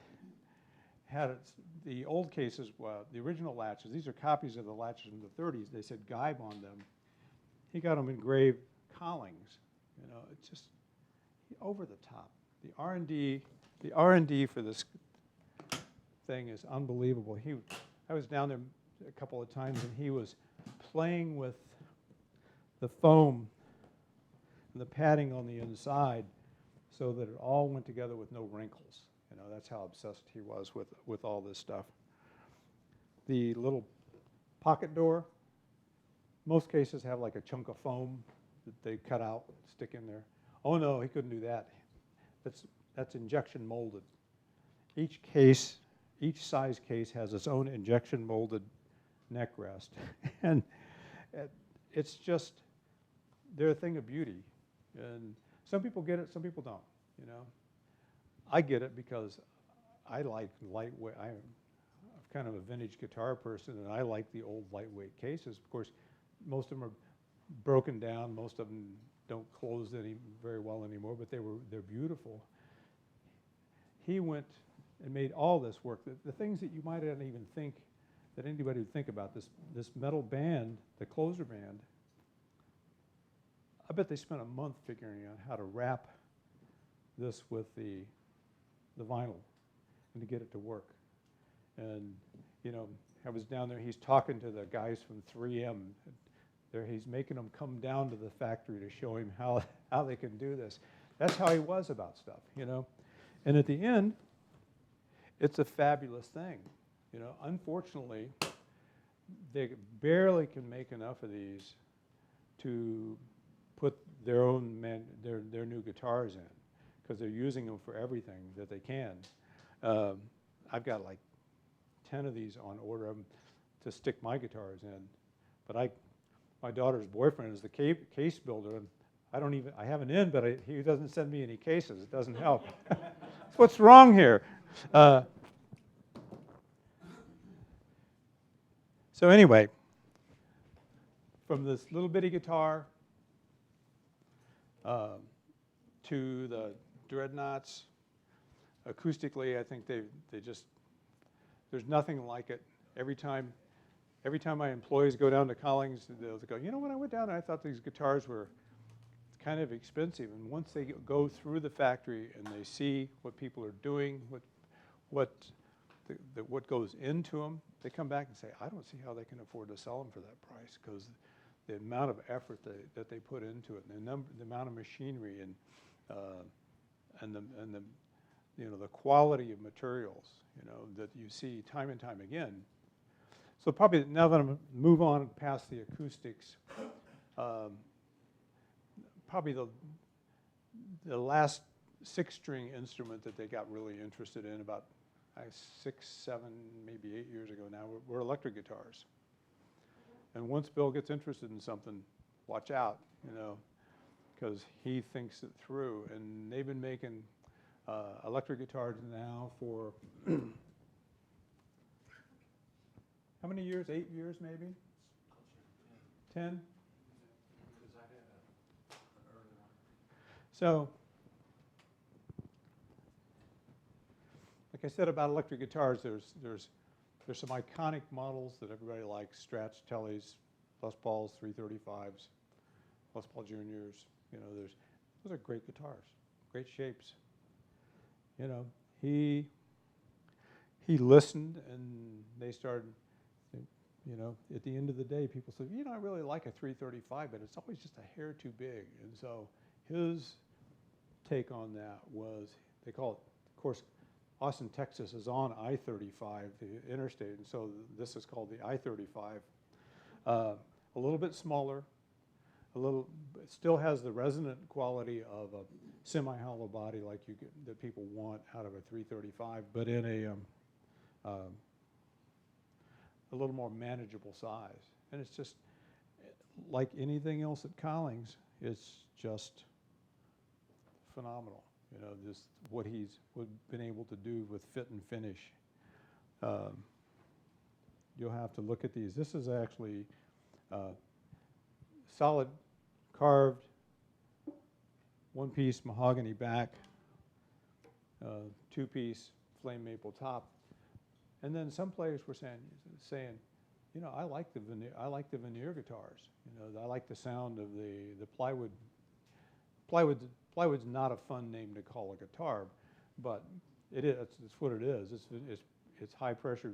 the old cases, the original latches. These are copies of the latches from the 30s. They said Guibe on them. He got them engraved Collings. You know, it's just over the top. The R&D for this thing is unbelievable. I was down there a couple of times, and he was playing with the foam and the padding on the inside so that it all went together with no wrinkles. You know, that's how obsessed he was with all this stuff. The little pocket door, most cases have like a chunk of foam that they cut out, stick in there. Oh no, he couldn't do that. That's injection molded. Each size case has its own injection molded neck rest. And it's just, they're a thing of beauty. And some people get it, some people don't, you know. I get it because I like lightweight. I'm kind of a vintage guitar person, and I like the old lightweight cases. Of course, most of them are broken down. Most of them don't close very well anymore, but they're beautiful. He went and made all this work. The things that you might not even think that anybody would think about, this metal band, the closer band, I bet they spent a month figuring out how to wrap this with the vinyl and to get it to work. And, you know, I was down there, he's talking to the guys from 3M. He's making them come down to the factory to show him how they can do this. That's how he was about stuff, you know. And at the end, it's a fabulous thing. You know, unfortunately, they barely can make enough of these to put their own their new guitars in, because they're using them for everything that they can. I've got like 10 of these on order to stick my guitars in, but my daughter's boyfriend is the case builder, and I have an in, but he doesn't send me any cases. It doesn't help. What's wrong here? So anyway, from this little bitty guitar to the dreadnoughts, acoustically, I think they just, there's nothing like it. Every time my employees go down to Collings, they'll go, you know, when I went down there, I thought these guitars were kind of expensive. And once they go through the factory and they see what people are doing, what goes into them, they come back and say, I don't see how they can afford to sell them for that price, because the amount of effort that they put into it, and the amount of machinery and the you know, the quality of materials, you know, that you see time and time again. So probably now that I'm going to move on past the acoustics, probably the last 6-string instrument that they got really interested in about 6, 7, maybe 8 years ago now were electric guitars. And once Bill gets interested in something, watch out, you know, because he thinks it through. And they've been making electric guitars now for how many years? 8 years, maybe? 10? So, like I said about electric guitars, there's some iconic models that everybody likes: Strats, Tellys, Les Pauls, 335s, Les Paul Juniors. You know, those are great guitars, great shapes. You know, he listened, and they started. You know, at the end of the day, people said, you know, I really like a 335, but it's always just a hair too big. And so his take on that was, they call it, of course, Austin, Texas is on I-35, the interstate, and so this is called the I-35. A little bit smaller, it still has the resonant quality of a semi-hollow body like that people want out of a 335, but in a little more manageable size. And it's just, like anything else at Collings, it's just phenomenal. You know, just what he's been able to do with fit and finish. you'll have to look at these. This is actually solid carved, one-piece mahogany back, two-piece flame maple top. And then some players were saying, you know, I like the veneer guitars. You know, I like the sound of the plywood. Plywood's not a fun name to call a guitar, but it is. It's what it is. It's high pressure,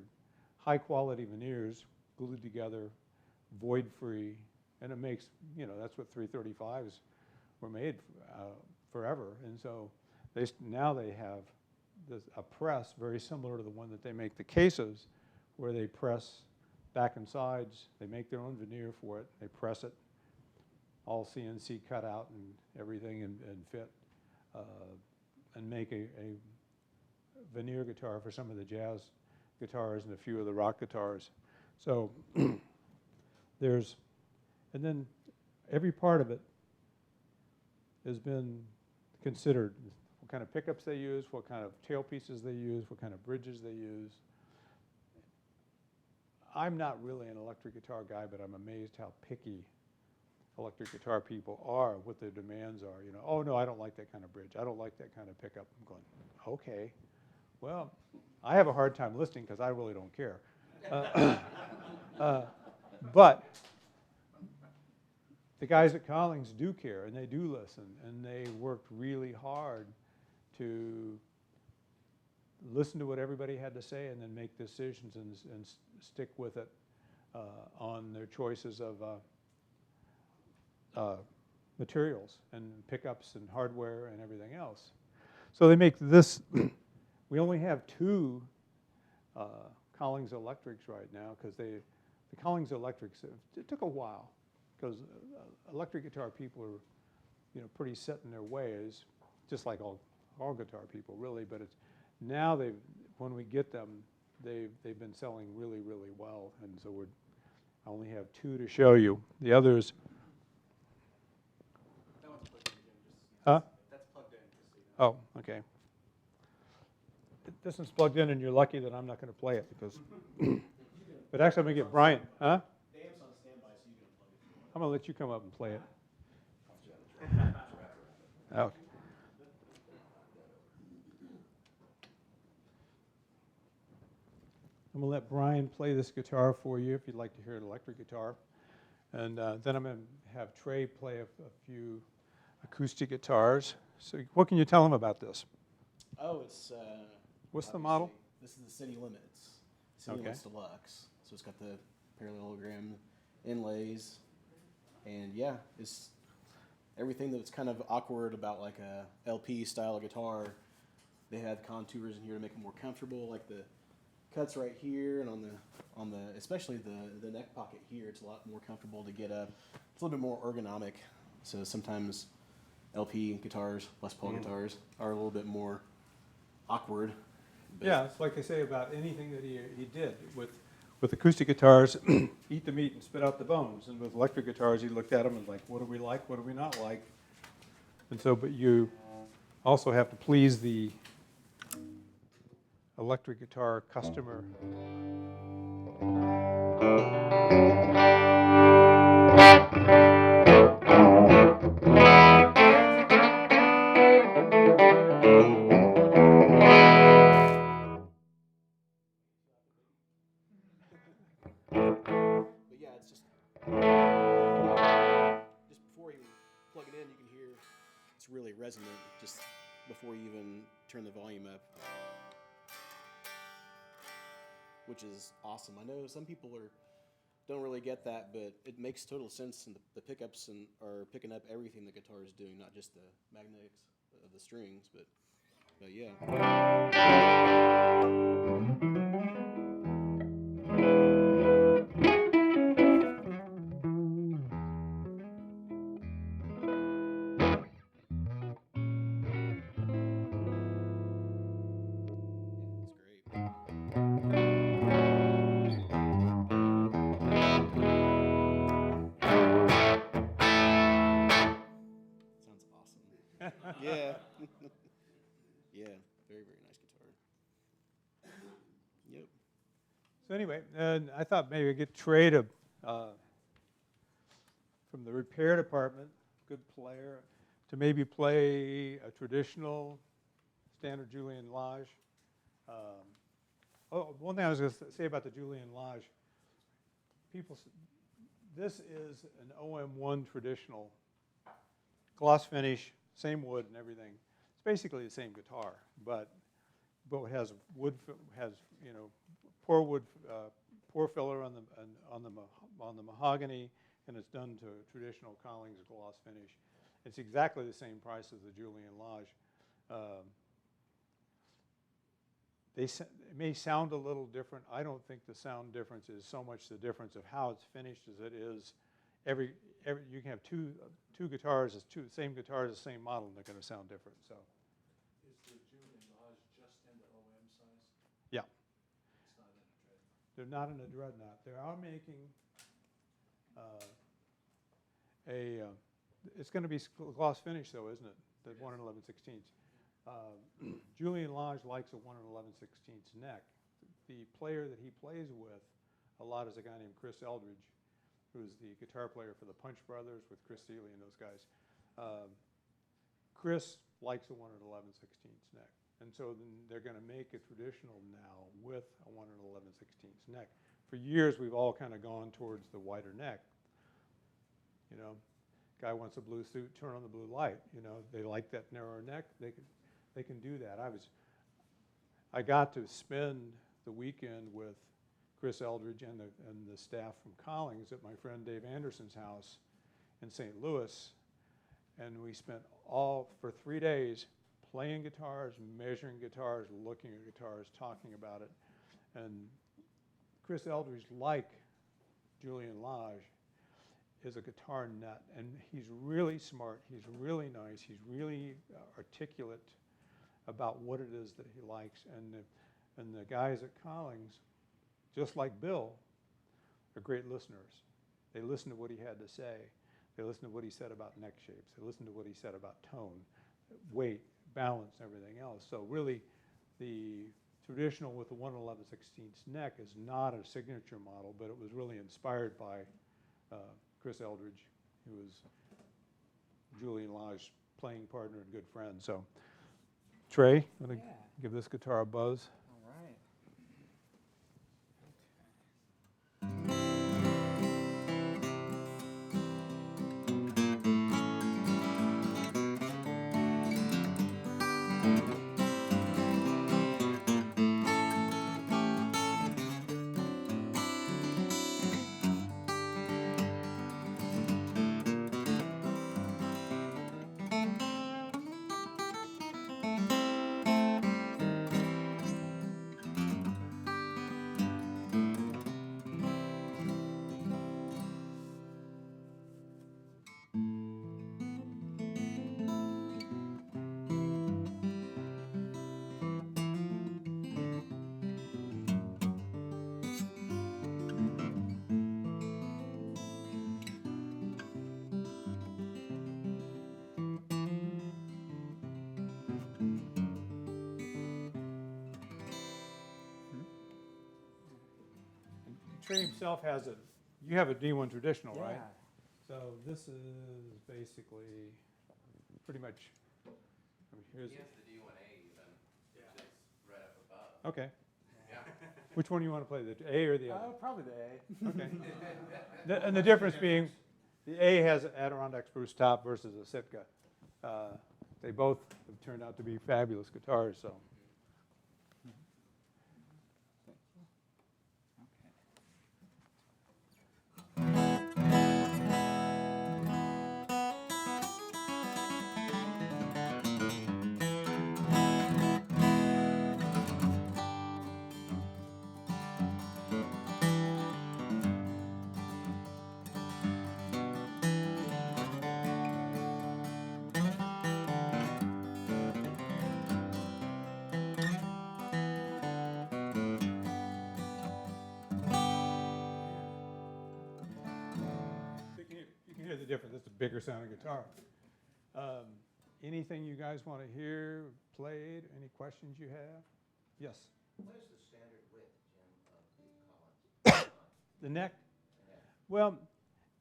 high quality veneers glued together, void free, and it makes, you know, that's what 335s were made forever. And so now they have a press very similar to the one that they make the cases, where they press back and sides. They make their own veneer for it. They press it, all CNC cut out and everything, and fit, and make a veneer guitar for some of the jazz guitars and a few of the rock guitars. So and then every part of it has been considered. What kind of pickups they use, what kind of tailpieces they use, what kind of bridges they use. I'm not really an electric guitar guy, but I'm amazed how picky electric guitar people are, what their demands are. You know, oh no, I don't like that kind of bridge. I don't like that kind of pickup. I'm going, okay. Well, I have a hard time listening because I really don't care. But the guys at Collings do care, and they do listen, and they worked really hard to listen to what everybody had to say and then make decisions and stick with it on their choices of materials and pickups and hardware and everything else. So they make this. We only have 2 Collings Electrics right now, because the Collings Electrics, it took a while, because electric guitar people are, you know, pretty set in their ways, just like all guitar people really. But it's now when we get them, they've been selling really, really well, and so I only have 2 to show you. The others. That one's plugged in, Jim. Huh? That's plugged in. Just so you know. Oh, okay. This one's plugged in, and you're lucky that I'm not going to play it, because. But actually, I'm going to get Brian. Huh? The amp's on standby, so you can unplug it if you want. I'm going to let you come up and play it. Okay. I'm going to let Brian play this guitar for you if you'd like to hear an electric guitar. And then I'm going to have Trey play a few acoustic guitars. So what can you tell him about this? Oh, it's What's the model? This is the City Limits. City Okay. Limits Deluxe. So it's got the parallelogram inlays, and yeah, it's everything that's kind of awkward about like a LP style guitar. They had contours in here to make it more comfortable, like the cuts right here, and on the especially the neck pocket here, it's a lot more comfortable to get up. It's a little bit more ergonomic. So sometimes LP guitars, Les Paul guitars, are a little bit more awkward. But Yeah, it's like they say about anything that he did. With acoustic guitars, eat the meat and spit out the bones. And with electric guitars, he looked at them and was like, what do we like, what do we not like? And so, but you also have to please the electric guitar customer. But yeah, it's just before you plug it in, you can hear it's really resonant just before you even turn the volume up, which is awesome. I know some people don't really get that, but it makes total sense, and the pickups are picking up everything the guitar is doing, not just the magnetics of the strings, but yeah. It's great. Sounds awesome. Yeah. Yeah, very, very nice guitar. So anyway, and I thought maybe I'd get Trey to, from the repair department, good player, to maybe play a traditional standard Julian Lage. One thing I was going to say about the Julian Lage, this is an OM1 traditional, gloss finish, same wood and everything. It's basically the same guitar, but it has wood, pour wood, pour filler on the mahogany, and it's done to a traditional Collings gloss finish. It's exactly the same price as the Julian Lage. It may sound a little different. I don't think the sound difference is so much the difference of how it's finished as it is. You can have two guitars, same guitars, the same model, and they're going to sound different. So. Is the Julian Lage just in the OM size? Yeah. It's not in a dreadnought? They're not in a dreadnought. They are making it's going to be gloss finish though, isn't it? The 1 11/16. Julian Lage likes a 1 11/16 neck. The player that he plays with a lot is a guy named Chris Eldridge, who's the guitar player for the Punch Brothers with Chris Seeley and those guys. Chris likes a 1 11/16 neck. And so then they're going to make a traditional now with a 1 11/16 neck. For years, we've all kind of gone towards the wider neck. You know, guy wants a blue suit, turn on the blue light. You know, they like that narrower neck. They can do that. I got to spend the weekend with Chris Eldridge and the staff from Collings at my friend Dave Anderson's house in St. Louis, and we spent for 3 days playing guitars, measuring guitars, looking at guitars, talking about it. And Chris Eldridge, like Julian Lage, is a guitar nut, and he's really smart, he's really nice, he's really articulate about what it is that he likes. And the guys at Collings, just like Bill, are great listeners. They listen to what he had to say. They listen to what he said about neck shapes. They listen to what he said about tone, weight, balance, and everything else. So really, the traditional with the 1 11/16 neck is not a signature model, but it was really inspired by Chris Eldridge, who was Julian Lage's playing partner and good friend. So, Trey, I'm going to give this guitar a buzz. All right. Trey himself has you have a D1 traditional, right? Yeah. So this is basically pretty much, here's, He has the D1A even, which is right up above. okay. Yeah. Which one do you want to play, the A or the other? Probably the A. Okay. And the difference being, the A has an Adirondack spruce top versus a Sitka. They both have turned out to be fabulous guitars, so. You can hear the difference. It's a bigger sounding guitar. Anything you guys want to hear played? Any questions you have? Yes. What is the standard width, Jim, of the Collings The neck, The neck. well,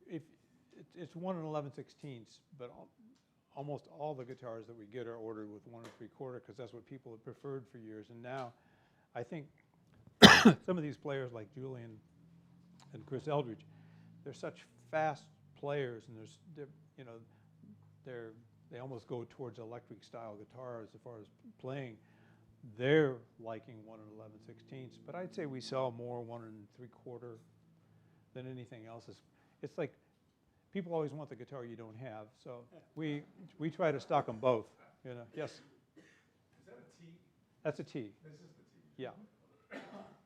if, it's 1 11/16, but almost all the guitars that we get are ordered with 1 3/4 because that's what people have preferred for years. And now, I think some of these players like Julian and Chris Eldridge, they're such fast players, and they almost go towards electric style guitars as far as playing. They're liking 1 11/16, but I'd say we sell more 1 3/4 than anything else. It's like people always want the guitar you don't have, so we try to stock them both. Yes. Is that a T? That's a T. This is the T. Yeah.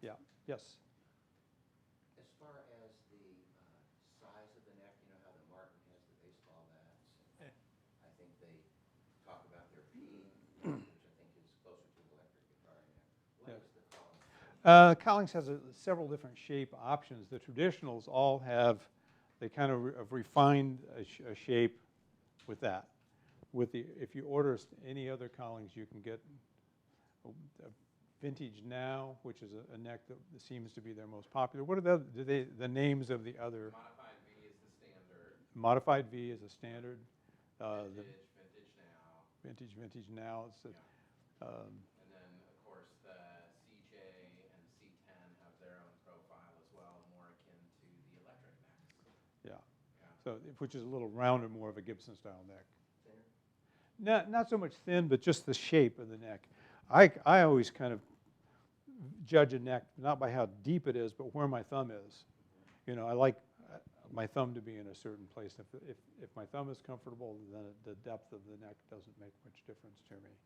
Yeah. Yes. As far as the size of the neck, you know how the Martin has the baseball bats? And I think they talk about their P, which I think is closer to an electric guitar neck. What Yeah. is the Collins? Collings has several different shape options. The traditionals all have, they kind of have refined a shape with that. If you order any other Collings, you can get a Vintage Now, which is a neck that seems to be their most popular. What are the names of the other? Modified V is the standard. Modified V is a standard. Vintage Now. Vintage Now. And then, of course, the CJ and C10 have their own profile as well, more akin to the electric necks. Yeah. Yeah. So, which is a little rounder, more of a Gibson style neck. Thinner? Not so much thin, but just the shape of the neck. I always kind of judge a neck not by how deep it is, but where my thumb is. I like my thumb to be in a certain place. If my thumb is comfortable, then the depth of the neck doesn't make much difference to me.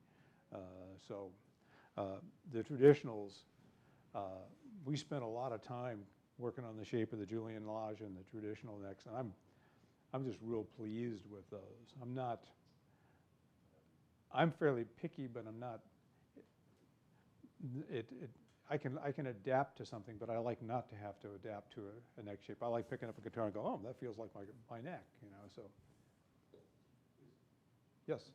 The traditionals, we spent a lot of time working on the shape of the Julian Lage and the traditional necks, and I'm just real pleased with those. I'm fairly picky, but I'm not. I can adapt to something, but I like not to have to adapt to a neck shape. I like picking up a guitar and go, oh, that feels like my neck, So, yes.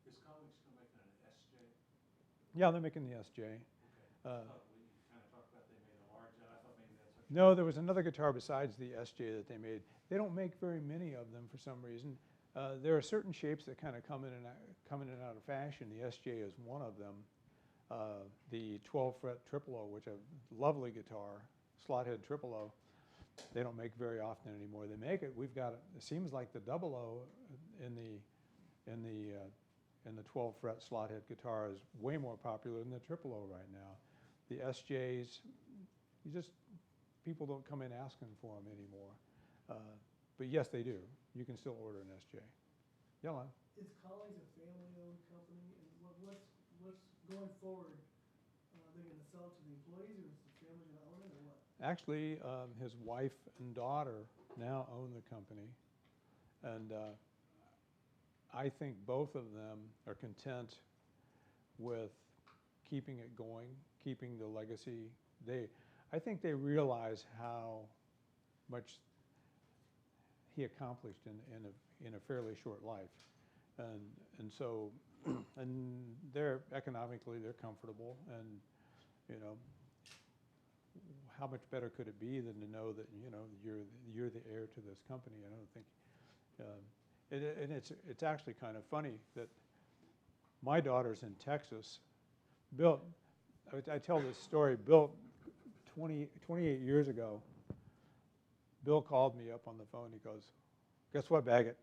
Is Collings still making an SJ? Yeah, they're making the SJ. Okay. I thought we kind of talked about they made a large, I thought maybe that's what. No, there was another guitar besides the SJ that they made. They don't make very many of them for some reason. There are certain shapes that kind of come in and out of fashion. The SJ is one of them. The 12-fret triple O, which is a lovely guitar, slot head triple O, they don't make very often anymore. They make it. We've got it seems like the double O in the 12-fret slot head guitar is way more popular than the triple O right now. The SJs, people don't come in asking for them anymore. But yes, they do. You can still order an SJ. Yeah, Lon? Is Collings a family-owned company, and what's going forward? They're gonna sell it to the employees, or is the family gonna own it, or what? Actually, his wife and daughter now own the company, and I think both of them are content with keeping it going, keeping the legacy. I think they realize how much he accomplished in a fairly short life, and so they're economically comfortable, and how much better could it be than to know that you're the heir to this company? I don't think, and it's actually kind of funny that my daughter's in Texas. I tell this story. Bill, 28 years ago, Bill called me up on the phone. He goes, "Guess what, Baggett?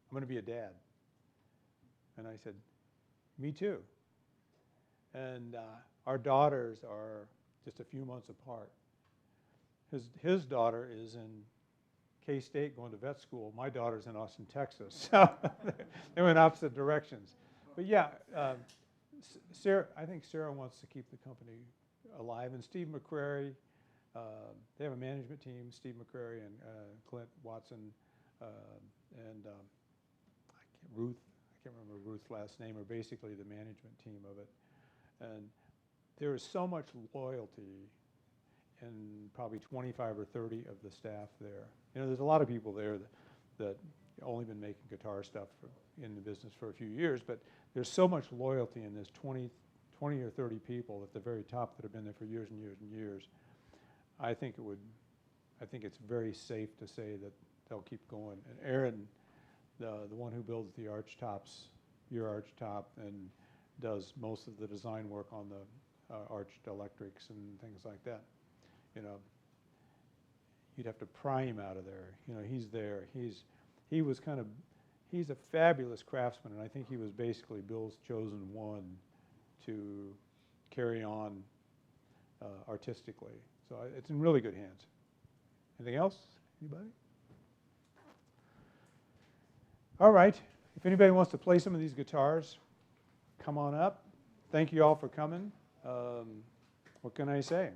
I'm going to be a dad." And I said, "Me too." And our daughters are just a few months apart. His daughter is in K-State going to vet school. My daughter's in Austin, Texas. So they went opposite directions. But yeah, Sarah, I think Sarah wants to keep the company alive. And Steve McCrary, they have a management team, Steve McCrary and Clint Watson, and Ruth, I can't remember Ruth's last name, are basically the management team of it. And there is so much loyalty in probably 25 or 30 of the staff there. There's a lot of people there that only been making guitar stuff in the business for a few years, but there's so much loyalty in this 20 or 30 people at the very top that have been there for years and years and years. I think it would I think it's very safe to say that they'll keep going. And Aaron, the one who builds the arch tops, your arch top, and does most of the design work on the arched electrics and things like that, you know, you'd have to pry him out of there. You know, he's there. He's a fabulous craftsman, and I think he was basically Bill's chosen one to carry on artistically. So it's in really good hands. Anything else? Anybody? All right. If anybody wants to play some of these guitars, come on up. Thank you all for coming. What can I say?